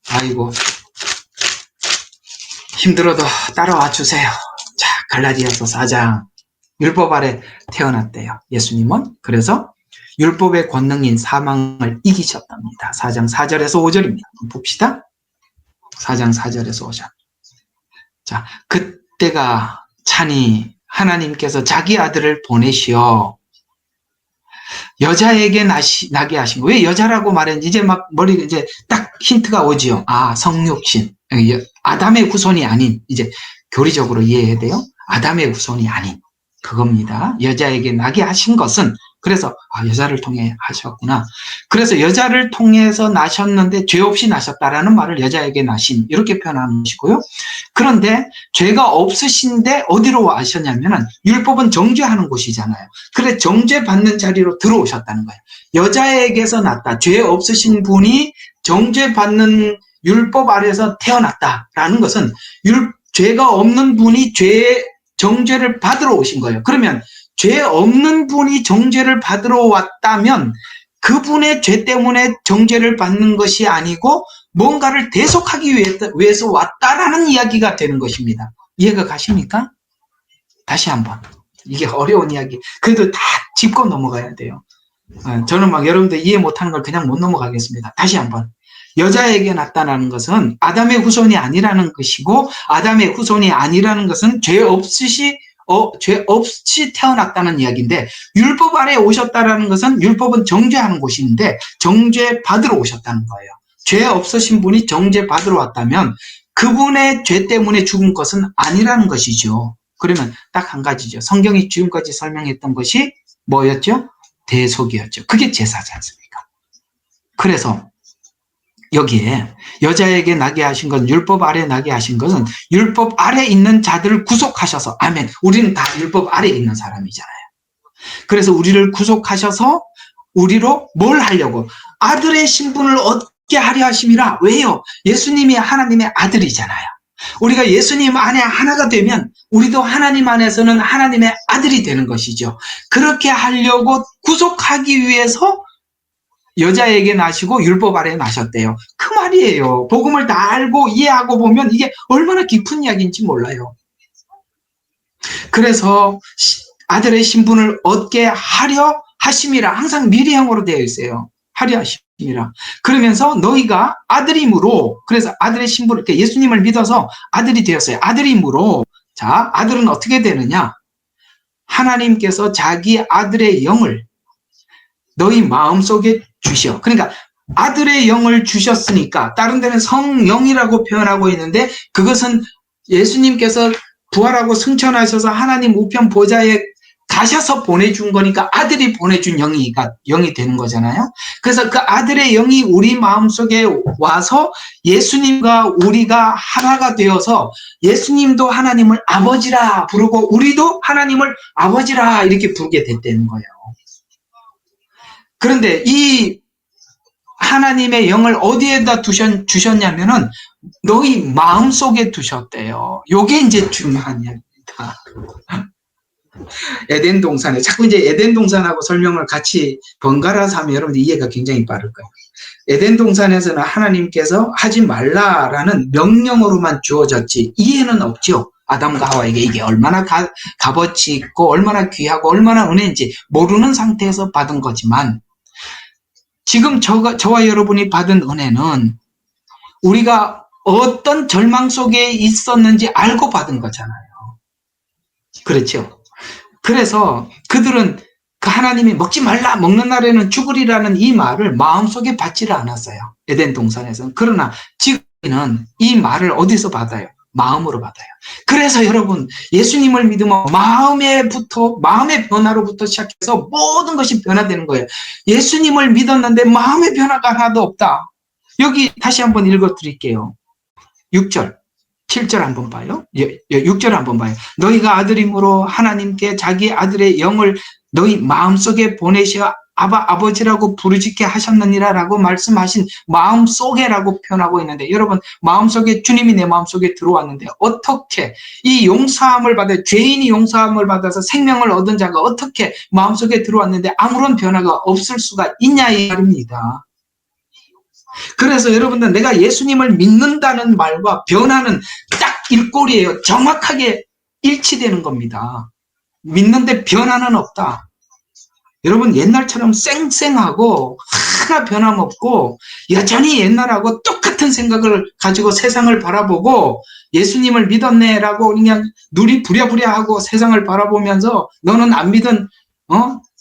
Speaker 1: 아이고, 힘들어도 따라와 주세요. 자, 갈라디아서 4장. 율법 아래 태어났대요. 예수님은. 그래서 율법의 권능인 사망을 이기셨답니다. 4장 4절에서 5절입니다. 봅시다. 4장 4절에서 5절. 자, 그때가 차니 하나님께서 자기 아들을 보내시어 여자에게 나게 하신 거예요. 왜 여자라고 말했는지 이제 막 머리가 이제 딱 힌트가 오지요. 아, 성육신. 아담의 후손이 아닌, 이제 교리적으로 이해해야 돼요. 아담의 후손이 아닌 그겁니다. 여자에게 나게 하신 것은, 그래서 여자를 통해 하셨구나. 그래서 여자를 통해서 나셨는데 죄 없이 나셨다라는 말을 여자에게 나신 이렇게 표현하는 것이고요. 그런데 죄가 없으신데 어디로 와셨냐면은 율법은 정죄하는 곳이잖아요. 그래 정죄 받는 자리로 들어오셨다는 거예요. 여자에게서 났다. 죄 없으신 분이 정죄 받는 율법 아래에서 태어났다라는 것은 죄가 없는 분이 정죄를 받으러 오신 거예요. 그러면 죄 없는 분이 정죄를 받으러 왔다면 그분의 죄 때문에 정죄를 받는 것이 아니고 뭔가를 대속하기 위해서 왔다라는 이야기가 되는 것입니다. 이해가 가십니까? 다시 한번. 이게 어려운 이야기. 그래도 다 짚고 넘어가야 돼요. 저는 막 여러분들 이해 못하는 걸 그냥 못 넘어가겠습니다. 다시 한번. 여자에게 나타나는 것은 아담의 후손이 아니라는 것이고, 아담의 후손이 아니라는 것은 죄 없이 태어났다는 이야기인데, 율법 아래에 오셨다라는 것은 율법은 정죄하는 곳인데 정죄 받으러 오셨다는 거예요. 죄 없으신 분이 정죄 받으러 왔다면 그분의 죄 때문에 죽은 것은 아니라는 것이죠. 그러면 딱 한 가지죠. 성경이 지금까지 설명했던 것이 뭐였죠? 대속이었죠. 그게 제사지 않습니까? 그래서 여기에 여자에게 나게 하신 건, 율법 아래 나게 하신 것은 율법 아래 있는 자들을 구속하셔서, 아멘. 우리는 다 율법 아래 있는 사람이잖아요. 그래서 우리를 구속하셔서 우리로 뭘 하려고? 아들의 신분을 얻게 하려 하심이라. 왜요? 예수님이 하나님의 아들이잖아요. 우리가 예수님 안에 하나가 되면 우리도 하나님 안에서는 하나님의 아들이 되는 것이죠. 그렇게 하려고 구속하기 위해서 여자에게 나시고 율법 아래에 나셨대요. 그 말이에요. 복음을 다 알고 이해하고 보면 이게 얼마나 깊은 이야기인지 몰라요. 그래서 아들의 신분을 얻게 하려 하심이라, 항상 미래형으로 되어 있어요. 하려 하심이라. 그러면서 너희가 아들임으로, 그래서 아들의 신분을, 예수님을 믿어서 아들이 되었어요. 아들임으로. 자, 아들은 어떻게 되느냐? 하나님께서 자기 아들의 영을 너희 마음속에 주셔. 그러니까 아들의 영을 주셨으니까, 다른 데는 성령이라고 표현하고 있는데 그것은 예수님께서 부활하고 승천하셔서 하나님 우편 보좌에 가셔서 보내준 거니까 아들이 보내준 영이 되는 거잖아요. 그래서 그 아들의 영이 우리 마음속에 와서 예수님과 우리가 하나가 되어서 예수님도 하나님을 아버지라 부르고 우리도 하나님을 아버지라 이렇게 부르게 됐다는 거예요. 그런데 이 하나님의 영을 어디에다 주셨냐면은 너희 마음속에 두셨대요. 요게 이제 중요한 이야기입니다. 에덴 동산에, 자꾸 이제 에덴 동산하고 설명을 같이 번갈아서 하면 여러분들 이해가 굉장히 빠를 거예요. 에덴 동산에서는 하나님께서 하지 말라라는 명령으로만 주어졌지 이해는 없죠. 아담과 하와에게 이게 얼마나 값어치 있고 얼마나 귀하고 얼마나 은혜인지 모르는 상태에서 받은 거지만, 지금 저와 여러분이 받은 은혜는 우리가 어떤 절망 속에 있었는지 알고 받은 거잖아요. 그렇죠? 그래서 그들은 그 하나님이 먹지 말라, 먹는 날에는 죽으리라는 이 말을 마음속에 받지를 않았어요. 에덴 동산에서는. 그러나 지금은 이 말을 어디서 받아요? 마음으로 받아요. 그래서 여러분, 예수님을 믿으면 마음의 변화로부터 시작해서 모든 것이 변화되는 거예요. 예수님을 믿었는데 마음의 변화가 하나도 없다. 여기 다시 한번 읽어 드릴게요. 6절, 7절 한번 봐요. 6절 한번 봐요. 너희가 아들임으로 하나님께 자기 아들의 영을 너희 마음속에 보내셔 아버지라고 부르짖게 하셨느니라 라고 말씀하신 마음속에라고 표현하고 있는데, 여러분 마음속에, 주님이 내 마음속에 들어왔는데 어떻게 이 용서함을 받아, 죄인이 용서함을 받아서 생명을 얻은 자가 어떻게 마음속에 들어왔는데 아무런 변화가 없을 수가 있냐 이 말입니다. 그래서 여러분들, 내가 예수님을 믿는다는 말과 변화는 딱 일꼴이에요. 정확하게 일치되는 겁니다. 믿는데 변화는 없다. 여러분, 옛날처럼 쌩쌩하고 하나 변함없고 여전히 옛날하고 똑같은 생각을 가지고 세상을 바라보고 예수님을 믿었네라고 그냥 눈이 부랴부랴하고 세상을 바라보면서 너는 안 믿은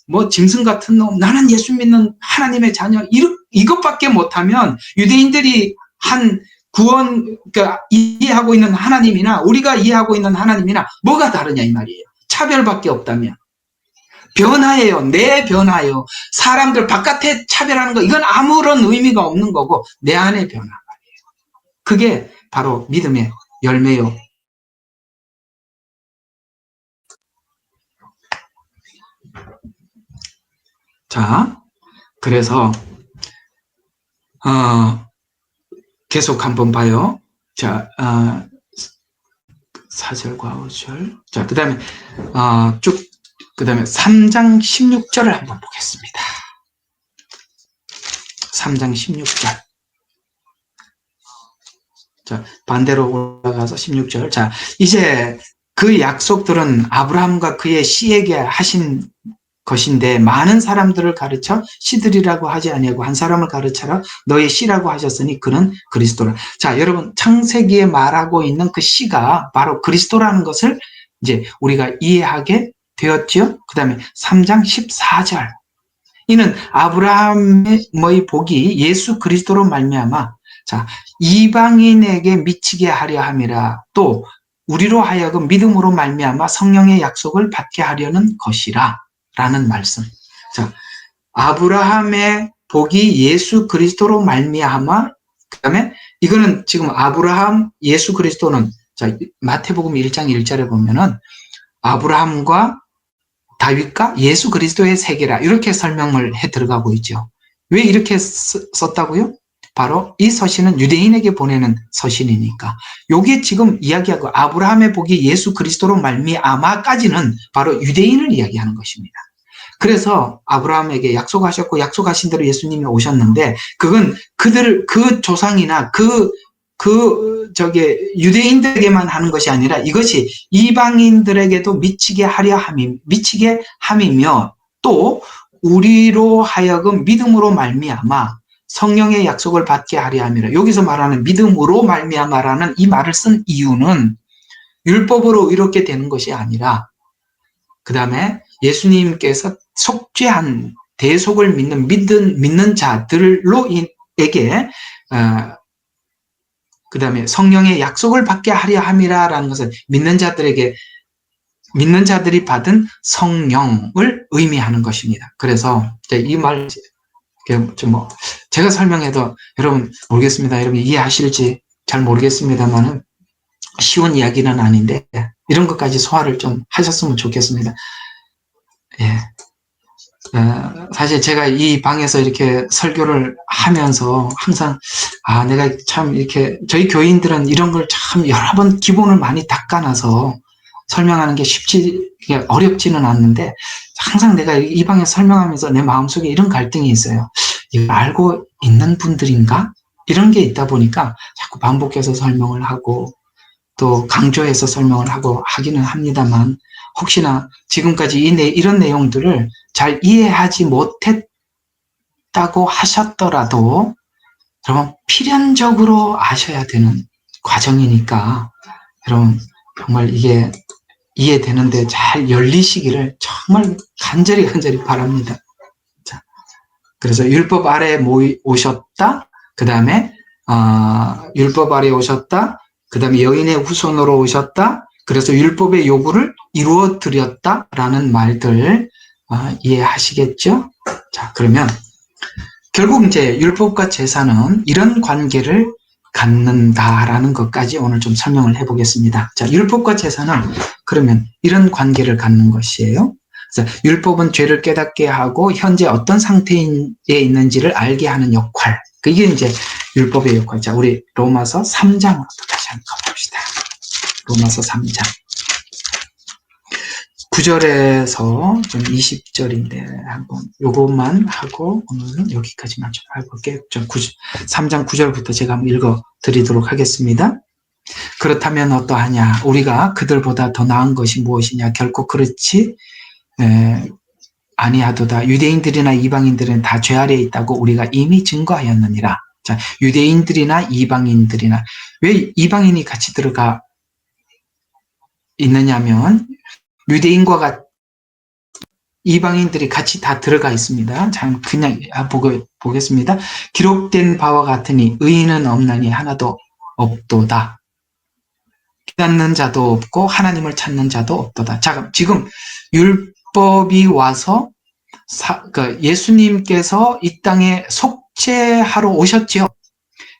Speaker 1: 뭐 짐승 같은 놈, 나는 예수 믿는 하나님의 자녀, 이것밖에 못하면 유대인들이 한 구원, 그러니까 이해하고 있는 하나님이나 우리가 이해하고 있는 하나님이나 뭐가 다르냐 이 말이에요. 차별밖에 없다면. 변화예요. 내 변화예요. 사람들 바깥에 차별하는 거, 이건 아무런 의미가 없는 거고 내 안의 변화 말이에요. 그게 바로 믿음의 열매요. 자, 그래서 계속 한번 봐요. 자, 4절과 5절. 자, 그 다음에 그 다음에 3장 16절을 한번 보겠습니다. 3장 16절. 자, 반대로 올라가서 16절. 자, 이제 그 약속들은 아브라함과 그의 씨에게 하신 것인데 많은 사람들을 가르쳐 씨들이라고 하지 아니하고 한 사람을 가르쳐라 너의 씨라고 하셨으니 그는 그리스도라. 자, 여러분, 창세기에 말하고 있는 그 씨가 바로 그리스도라는 것을 이제 우리가 이해하게 되었죠. 그 다음에 3장 14절. 이는 아브라함의 복이 예수 그리스도로 말미암아 자, 이방인에게 미치게 하려 함이라. 또 우리로 하여금 믿음으로 말미암아 성령의 약속을 받게 하려는 것이라 라는 말씀. 자, 아브라함의 복이 예수 그리스도로 말미암아, 그 다음에 이거는 지금 아브라함, 예수 그리스도는 자, 마태복음 1장 1절에 보면은 아브라함과 다윗과 예수 그리스도의 세계라 이렇게 설명을 해 들어가고 있죠. 왜 이렇게 썼다고요? 바로 이 서신은 유대인에게 보내는 서신이니까. 요게 지금 이야기하고 아브라함의 복이 예수 그리스도로 말미암아까지는 바로 유대인을 이야기하는 것입니다. 그래서 아브라함에게 약속하셨고 약속하신 대로 예수님이 오셨는데 그건 그 조상이나 유대인들에게만 하는 것이 아니라 이것이 이방인들에게도 미치게 함이며 또 우리로 하여금 믿음으로 말미암아 성령의 약속을 받게 하려 함이라. 여기서 말하는 믿음으로 말미암아라는 이 말을 쓴 이유는 율법으로 이렇게 되는 것이 아니라 그 다음에 예수님께서 속죄한 대속을 믿는 자들로에게 그 다음에 성령의 약속을 받게 하려 함이라는 것은 믿는 자들이 받은 성령을 의미하는 것입니다. 그래서 이 말 제가 설명해도 여러분 모르겠습니다. 여러분 이해하실지 잘 모르겠습니다만은 쉬운 이야기는 아닌데 이런 것까지 소화를 좀 하셨으면 좋겠습니다. 예. 사실 제가 이 방에서 이렇게 설교를 하면서 항상 내가 참 이렇게 저희 교인들은 이런 걸 참 여러 번 기본을 많이 닦아놔서 설명하는 게 어렵지는 않는데 항상 내가 이 방에 설명하면서 내 마음속에 이런 갈등이 있어요. 이걸 알고 있는 분들인가? 이런 게 있다 보니까 자꾸 반복해서 설명을 하고 또 강조해서 설명을 하기는 합니다만 혹시나 지금까지 이런 내용들을 잘 이해하지 못했다고 하셨더라도 여러분 필연적으로 아셔야 되는 과정이니까 여러분 정말 이게 이해되는데 잘 열리시기를 정말 간절히 바랍니다. 자, 그래서 율법 아래 오셨다. 그 다음에 율법 아래 오셨다. 그 다음에 여인의 후손으로 오셨다. 그래서 율법의 요구를 이루어 드렸다라는 말들 이해하시겠죠? 자, 그러면 결국 이제 율법과 제사는 이런 관계를 갖는다라는 것까지 오늘 좀 설명을 해보겠습니다. 자, 율법과 제사는 그러면 이런 관계를 갖는 것이에요. 그래서 율법은 죄를 깨닫게 하고 현재 어떤 상태에 있는지를 알게 하는 역할. 이게 이제 율법의 역할. 자, 우리 로마서 3장으로 다시 한번 가봅시다. 로마서 3장. 9절에서 좀 20절인데 한번 요것만 하고 오늘은 여기까지만 좀 해볼게요. 3장 9절부터 제가 한번 읽어 드리도록 하겠습니다. 그렇다면 어떠하냐? 우리가 그들보다 더 나은 것이 무엇이냐? 결코 그렇지 아니하도다. 유대인들이나 이방인들은 다 죄 아래에 있다고 우리가 이미 증거하였느니라. 자, 유대인들이나 이방인들이나 왜 이방인이 같이 들어가 있느냐면 유대인과 이방인들이 같이 다 들어가 있습니다. 참 그냥 보겠습니다. 기록된 바와 같으니 의인은 없나니 하나도 없도다. 깨닫는 자도 없고 하나님을 찾는 자도 없도다. 자, 지금 율법이 와서 예수님께서 이 땅에 속죄하러 오셨죠.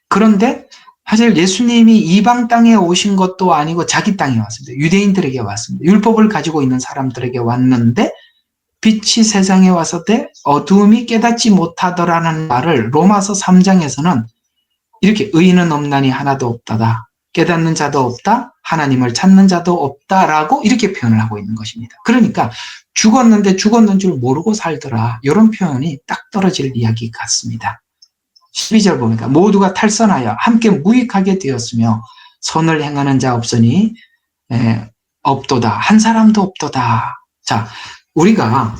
Speaker 1: 그런데 사실 예수님이 이방 땅에 오신 것도 아니고 자기 땅에 왔습니다. 유대인들에게 왔습니다. 율법을 가지고 있는 사람들에게 왔는데 빛이 세상에 와서 어두움이 깨닫지 못하더라는 말을 로마서 3장에서는 이렇게 의인은 없나니 하나도 없다다. 깨닫는 자도 없다. 하나님을 찾는 자도 없다라고 이렇게 표현을 하고 있는 것입니다. 그러니까 죽었는데 죽었는 줄 모르고 살더라. 이런 표현이 딱 떨어질 이야기 같습니다. 12절 보니까 모두가 탈선하여 함께 무익하게 되었으며 선을 행하는 자 없으니 없도다. 한 사람도 없도다. 자, 우리가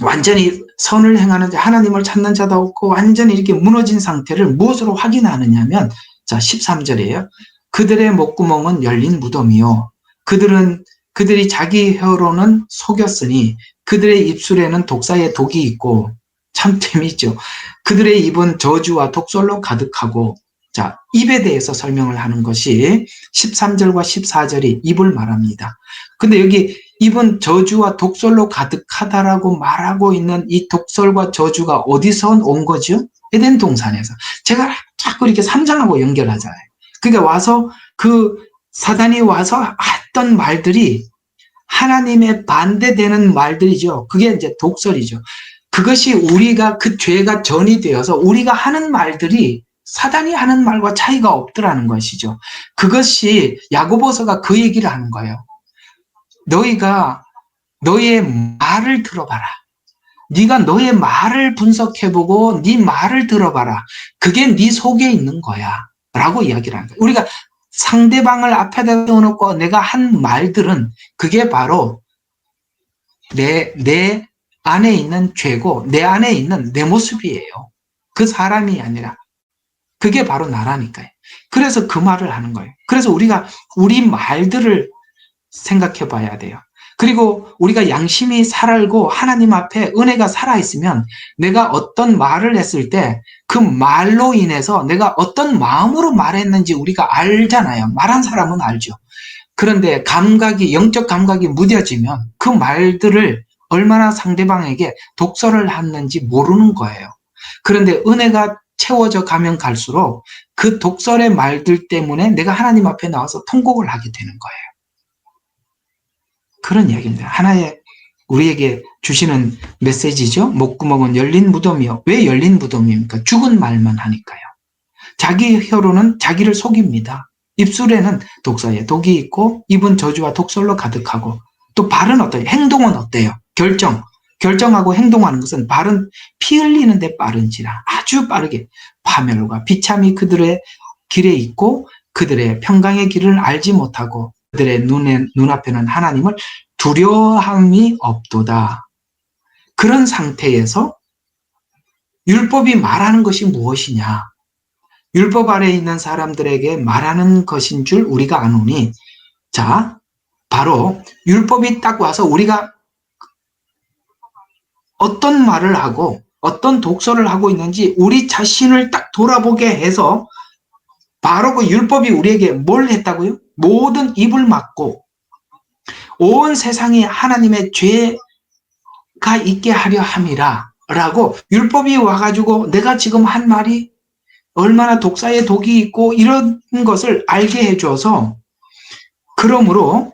Speaker 1: 완전히 선을 행하는 자, 하나님을 찾는 자도 없고 완전히 이렇게 무너진 상태를 무엇으로 확인하느냐면 자, 13절이에요. 그들의 목구멍은 열린 무덤이요. 그들이 자기 혀로는 속였으니 그들의 입술에는 독사의 독이 있고 참 재미있죠. 그들의 입은 저주와 독설로 가득하고 자, 입에 대해서 설명을 하는 것이 13절과 14절이 입을 말합니다. 근데 여기 입은 저주와 독설로 가득하다라고 말하고 있는 이 독설과 저주가 어디서 온 거죠? 에덴 동산에서. 제가 자꾸 이렇게 3장하고 연결하잖아요. 그러니까 와서 사단이 와서 했던 말들이 하나님의 반대되는 말들이죠. 그게 이제 독설이죠. 그것이 우리가 그 죄가 전이 되어서 우리가 하는 말들이 사단이 하는 말과 차이가 없더라는 것이죠. 그것이 야고보서가 그 얘기를 하는 거예요. 너희가 너의 말을 들어봐라. 네가 너의 말을 분석해보고 네 말을 들어봐라. 그게 네 속에 있는 거야. 라고 이야기를 하는 거예요. 우리가 상대방을 앞에다 세워놓고 내가 한 말들은 그게 바로 내 안에 있는 죄고 내 안에 있는 내 모습이에요. 그 사람이 아니라 그게 바로 나라니까요. 그래서 그 말을 하는 거예요. 그래서 우리가 우리 말들을 생각해 봐야 돼요. 그리고 우리가 양심이 살아있고 하나님 앞에 은혜가 살아있으면 내가 어떤 말을 했을 때 그 말로 인해서 내가 어떤 마음으로 말했는지 우리가 알잖아요. 말한 사람은 알죠. 그런데 영적 감각이 무뎌지면 그 말들을 얼마나 상대방에게 독설을 했는지 모르는 거예요. 그런데 은혜가 채워져 가면 갈수록 그 독설의 말들 때문에 내가 하나님 앞에 나와서 통곡을 하게 되는 거예요. 그런 이야기입니다. 하나의 우리에게 주시는 메시지죠. 목구멍은 열린 무덤이요. 왜 열린 무덤입니까? 죽은 말만 하니까요. 자기 혀로는 자기를 속입니다. 입술에는 독사의 독이 있고 입은 저주와 독설로 가득하고 또 발은 어때요? 행동은 어때요? 결정하고 행동하는 것은 발은 피 흘리는데 빠른지라 아주 빠르게 파멸과 비참이 그들의 길에 있고 그들의 평강의 길을 알지 못하고 그들의 눈앞에는 하나님을 두려워함이 없도다. 그런 상태에서 율법이 말하는 것이 무엇이냐? 율법 아래에 있는 사람들에게 말하는 것인 줄 우리가 아노니 자, 바로 율법이 딱 와서 우리가 어떤 말을 하고 어떤 독설을 하고 있는지 우리 자신을 딱 돌아보게 해서 바로 그 율법이 우리에게 뭘 했다고요? 모든 입을 막고 온 세상이 하나님의 죄가 있게 하려 함이라 라고 율법이 와가지고 내가 지금 한 말이 얼마나 독사의 독이 있고 이런 것을 알게 해줘서, 그러므로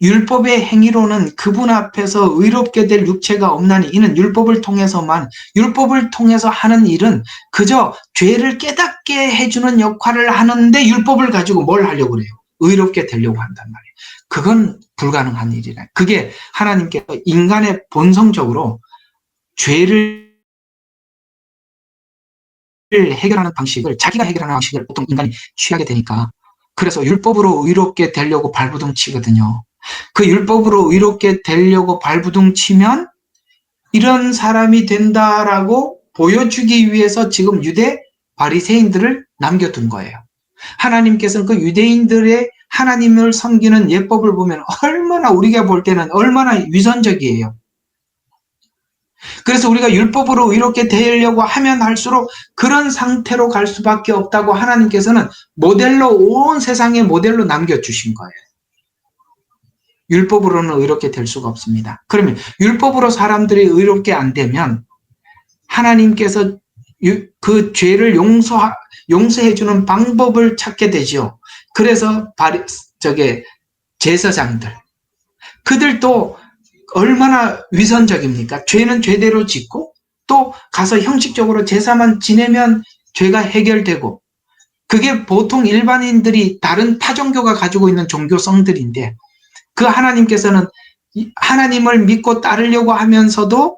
Speaker 1: 율법의 행위로는 그분 앞에서 의롭게 될 육체가 없나니 이는 율법을 통해서만, 율법을 통해서 하는 일은 그저 죄를 깨닫게 해주는 역할을 하는데 율법을 가지고 뭘 하려고 그래요? 의롭게 되려고 한단 말이에요. 그건 불가능한 일이라. 그게 하나님께서 인간의 본성적으로 죄를 해결하는 방식을, 자기가 해결하는 방식을 보통 인간이 취하게 되니까, 그래서 율법으로 의롭게 되려고 발부둥 치거든요. 그 율법으로 의롭게 되려고 발부둥 치면 이런 사람이 된다라고 보여주기 위해서 지금 유대 바리새인들을 남겨둔 거예요. 하나님께서는 그 유대인들의 하나님을 섬기는 예법을 보면 얼마나, 우리가 볼 때는 얼마나 위선적이에요. 그래서 우리가 율법으로 의롭게 되려고 하면 할수록 그런 상태로 갈 수밖에 없다고 하나님께서는 모델로, 온 세상의 모델로 남겨주신 거예요. 율법으로는 의롭게 될 수가 없습니다. 그러면 율법으로 사람들이 의롭게 안 되면 하나님께서 그 죄를 용서해주는 방법을 찾게 되죠. 그래서 제사장들, 그들도 얼마나 위선적입니까? 죄는 죄대로 짓고 또 가서 형식적으로 제사만 지내면 죄가 해결되고, 그게 보통 일반인들이 다른 타종교가 가지고 있는 종교성들인데, 그 하나님께서는 하나님을 믿고 따르려고 하면서도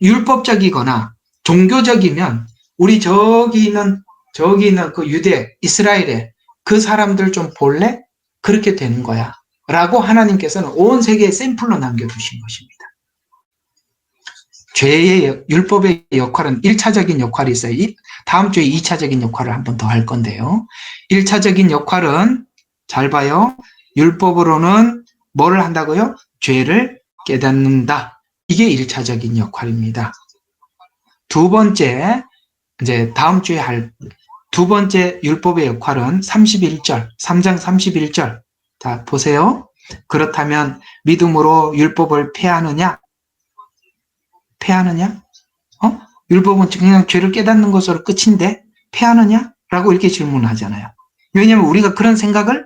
Speaker 1: 율법적이거나 종교적이면 우리 저기 있는 그 유대, 이스라엘의 그 사람들 좀 볼래? 그렇게 되는 거야 라고 하나님께서는 온 세계에 샘플로 남겨두신 것입니다. 죄의, 율법의 역할은 1차적인 역할이 있어요. 다음 주에 2차적인 역할을 한 번 더 할 건데요. 1차적인 역할은, 잘 봐요, 율법으로는 뭐를 한다고요? 죄를 깨닫는다. 이게 1차적인 역할입니다. 두 번째, 이제 다음 주에 할 두 번째 율법의 역할은 31절, 3장 31절. 자, 보세요. 그렇다면 믿음으로 율법을 폐하느냐? 폐하느냐? 율법은 그냥 죄를 깨닫는 것으로 끝인데 폐하느냐? 라고 이렇게 질문하잖아요. 왜냐하면 우리가 그런 생각을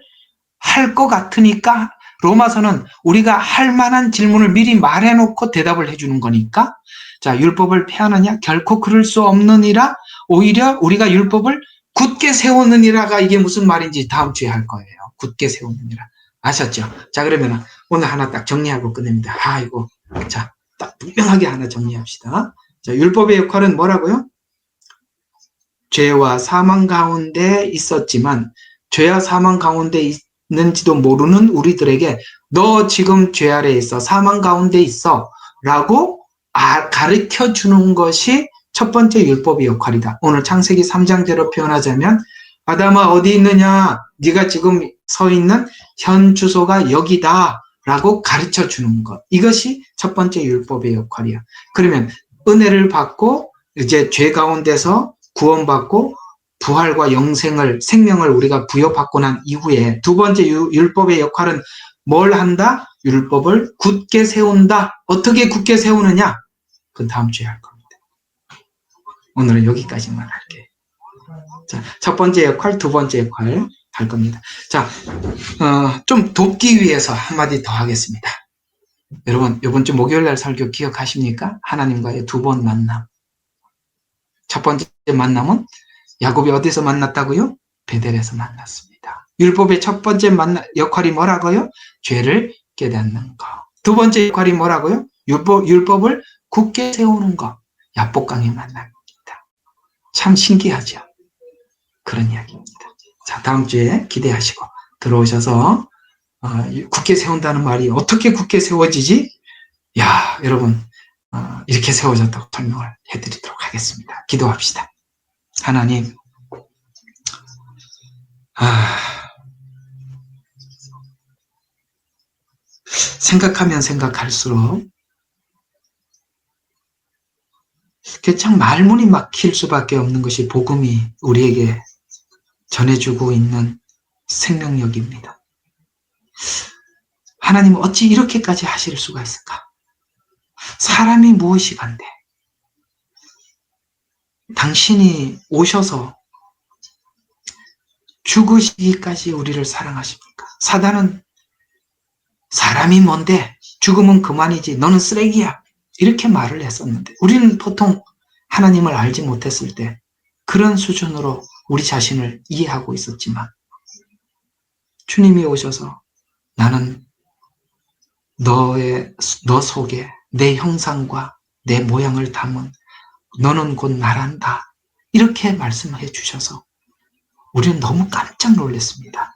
Speaker 1: 할 것 같으니까, 로마서는 우리가 할 만한 질문을 미리 말해놓고 대답을 해주는 거니까, 자, 율법을 폐하느냐? 결코 그럴 수 없느니라. 오히려 우리가 율법을 굳게 세우느니라가 이게 무슨 말인지 다음 주에 할 거예요. 굳게 세우느니라. 아셨죠? 자, 그러면 오늘 하나 딱 정리하고 끝냅니다. 아이고, 자, 딱 분명하게 하나 정리합시다. 자, 율법의 역할은 뭐라고요? 죄와 사망 가운데 있었지만, 죄와 사망 가운데 있는지도 모르는 우리들에게 너 지금 죄 아래에 있어, 사망 가운데 있어 라고 가르쳐 주는 것이 첫 번째 율법의 역할이다. 오늘 창세기 3장대로 표현하자면, 아담아 어디 있느냐, 네가 지금 서 있는 현 주소가 여기다 라고 가르쳐 주는 것, 이것이 첫 번째 율법의 역할이야. 그러면 은혜를 받고 이제 죄 가운데서 구원받고 부활과 생명을 우리가 부여받고 난 이후에 두 번째 율법의 역할은 뭘 한다? 율법을 굳게 세운다. 어떻게 굳게 세우느냐? 그건 다음 주에 할 겁니다. 오늘은 여기까지만 할게요. 자, 첫 번째 역할, 두 번째 역할 할 겁니다. 자, 좀 돕기 위해서 한마디 더 하겠습니다. 여러분, 이번 주 목요일날 설교 기억하십니까? 하나님과의 두 번 만남. 첫 번째 만남은 야곱이 어디서 만났다고요? 베델에서 만났습니다. 율법의 첫 번째 역할이 뭐라고요? 죄를 깨닫는 거. 두 번째 역할이 뭐라고요? 율법을 굳게 세우는 거. 야복강의 만남입니다. 참 신기하죠? 그런 이야기입니다. 자, 다음 주에 기대하시고 들어오셔서 굳게 세운다는 말이 어떻게 굳게 세워지지? 야, 여러분, 이렇게 세워졌다고 설명을 해드리도록 하겠습니다. 기도합시다. 하나님, 생각하면 생각할수록 참 말문이 막힐 수밖에 없는 것이 복음이 우리에게 전해주고 있는 생명력입니다. 하나님은 어찌 이렇게까지 하실 수가 있을까? 사람이 무엇이 간대? 당신이 오셔서 죽으시기까지 우리를 사랑하십니까? 사단은 사람이 뭔데? 죽으면 그만이지. 너는 쓰레기야. 이렇게 말을 했었는데 우리는 보통 하나님을 알지 못했을 때 그런 수준으로 우리 자신을 이해하고 있었지만 주님이 오셔서 나는 너 속에 내 형상과 내 모양을 담은 너는 곧 나란다. 이렇게 말씀해 주셔서 우리는 너무 깜짝 놀랐습니다.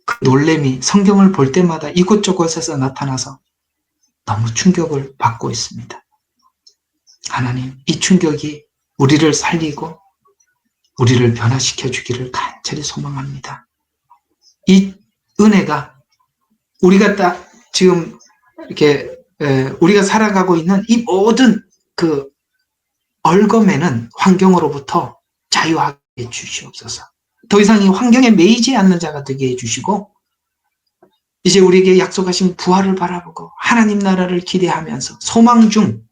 Speaker 1: 그 놀램이 성경을 볼 때마다 이곳저곳에서 나타나서 너무 충격을 받고 있습니다. 하나님, 이 충격이 우리를 살리고 우리를 변화시켜 주기를 간절히 소망합니다. 이 은혜가 우리가 딱 지금 이렇게 우리가 살아가고 있는 이 모든 그 얼거매는 환경으로부터 자유하게 해주시옵소서. 더 이상 이 환경에 매이지 않는 자가 되게 해주시고 이제 우리에게 약속하신 부활을 바라보고 하나님 나라를 기대하면서 소망 중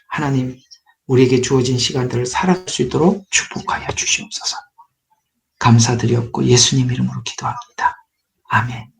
Speaker 1: 하나님 우리에게 주어진 시간들을 살아갈 수 있도록 축복하여 주시옵소서. 감사드렸고 예수님 이름으로 기도합니다. 아멘.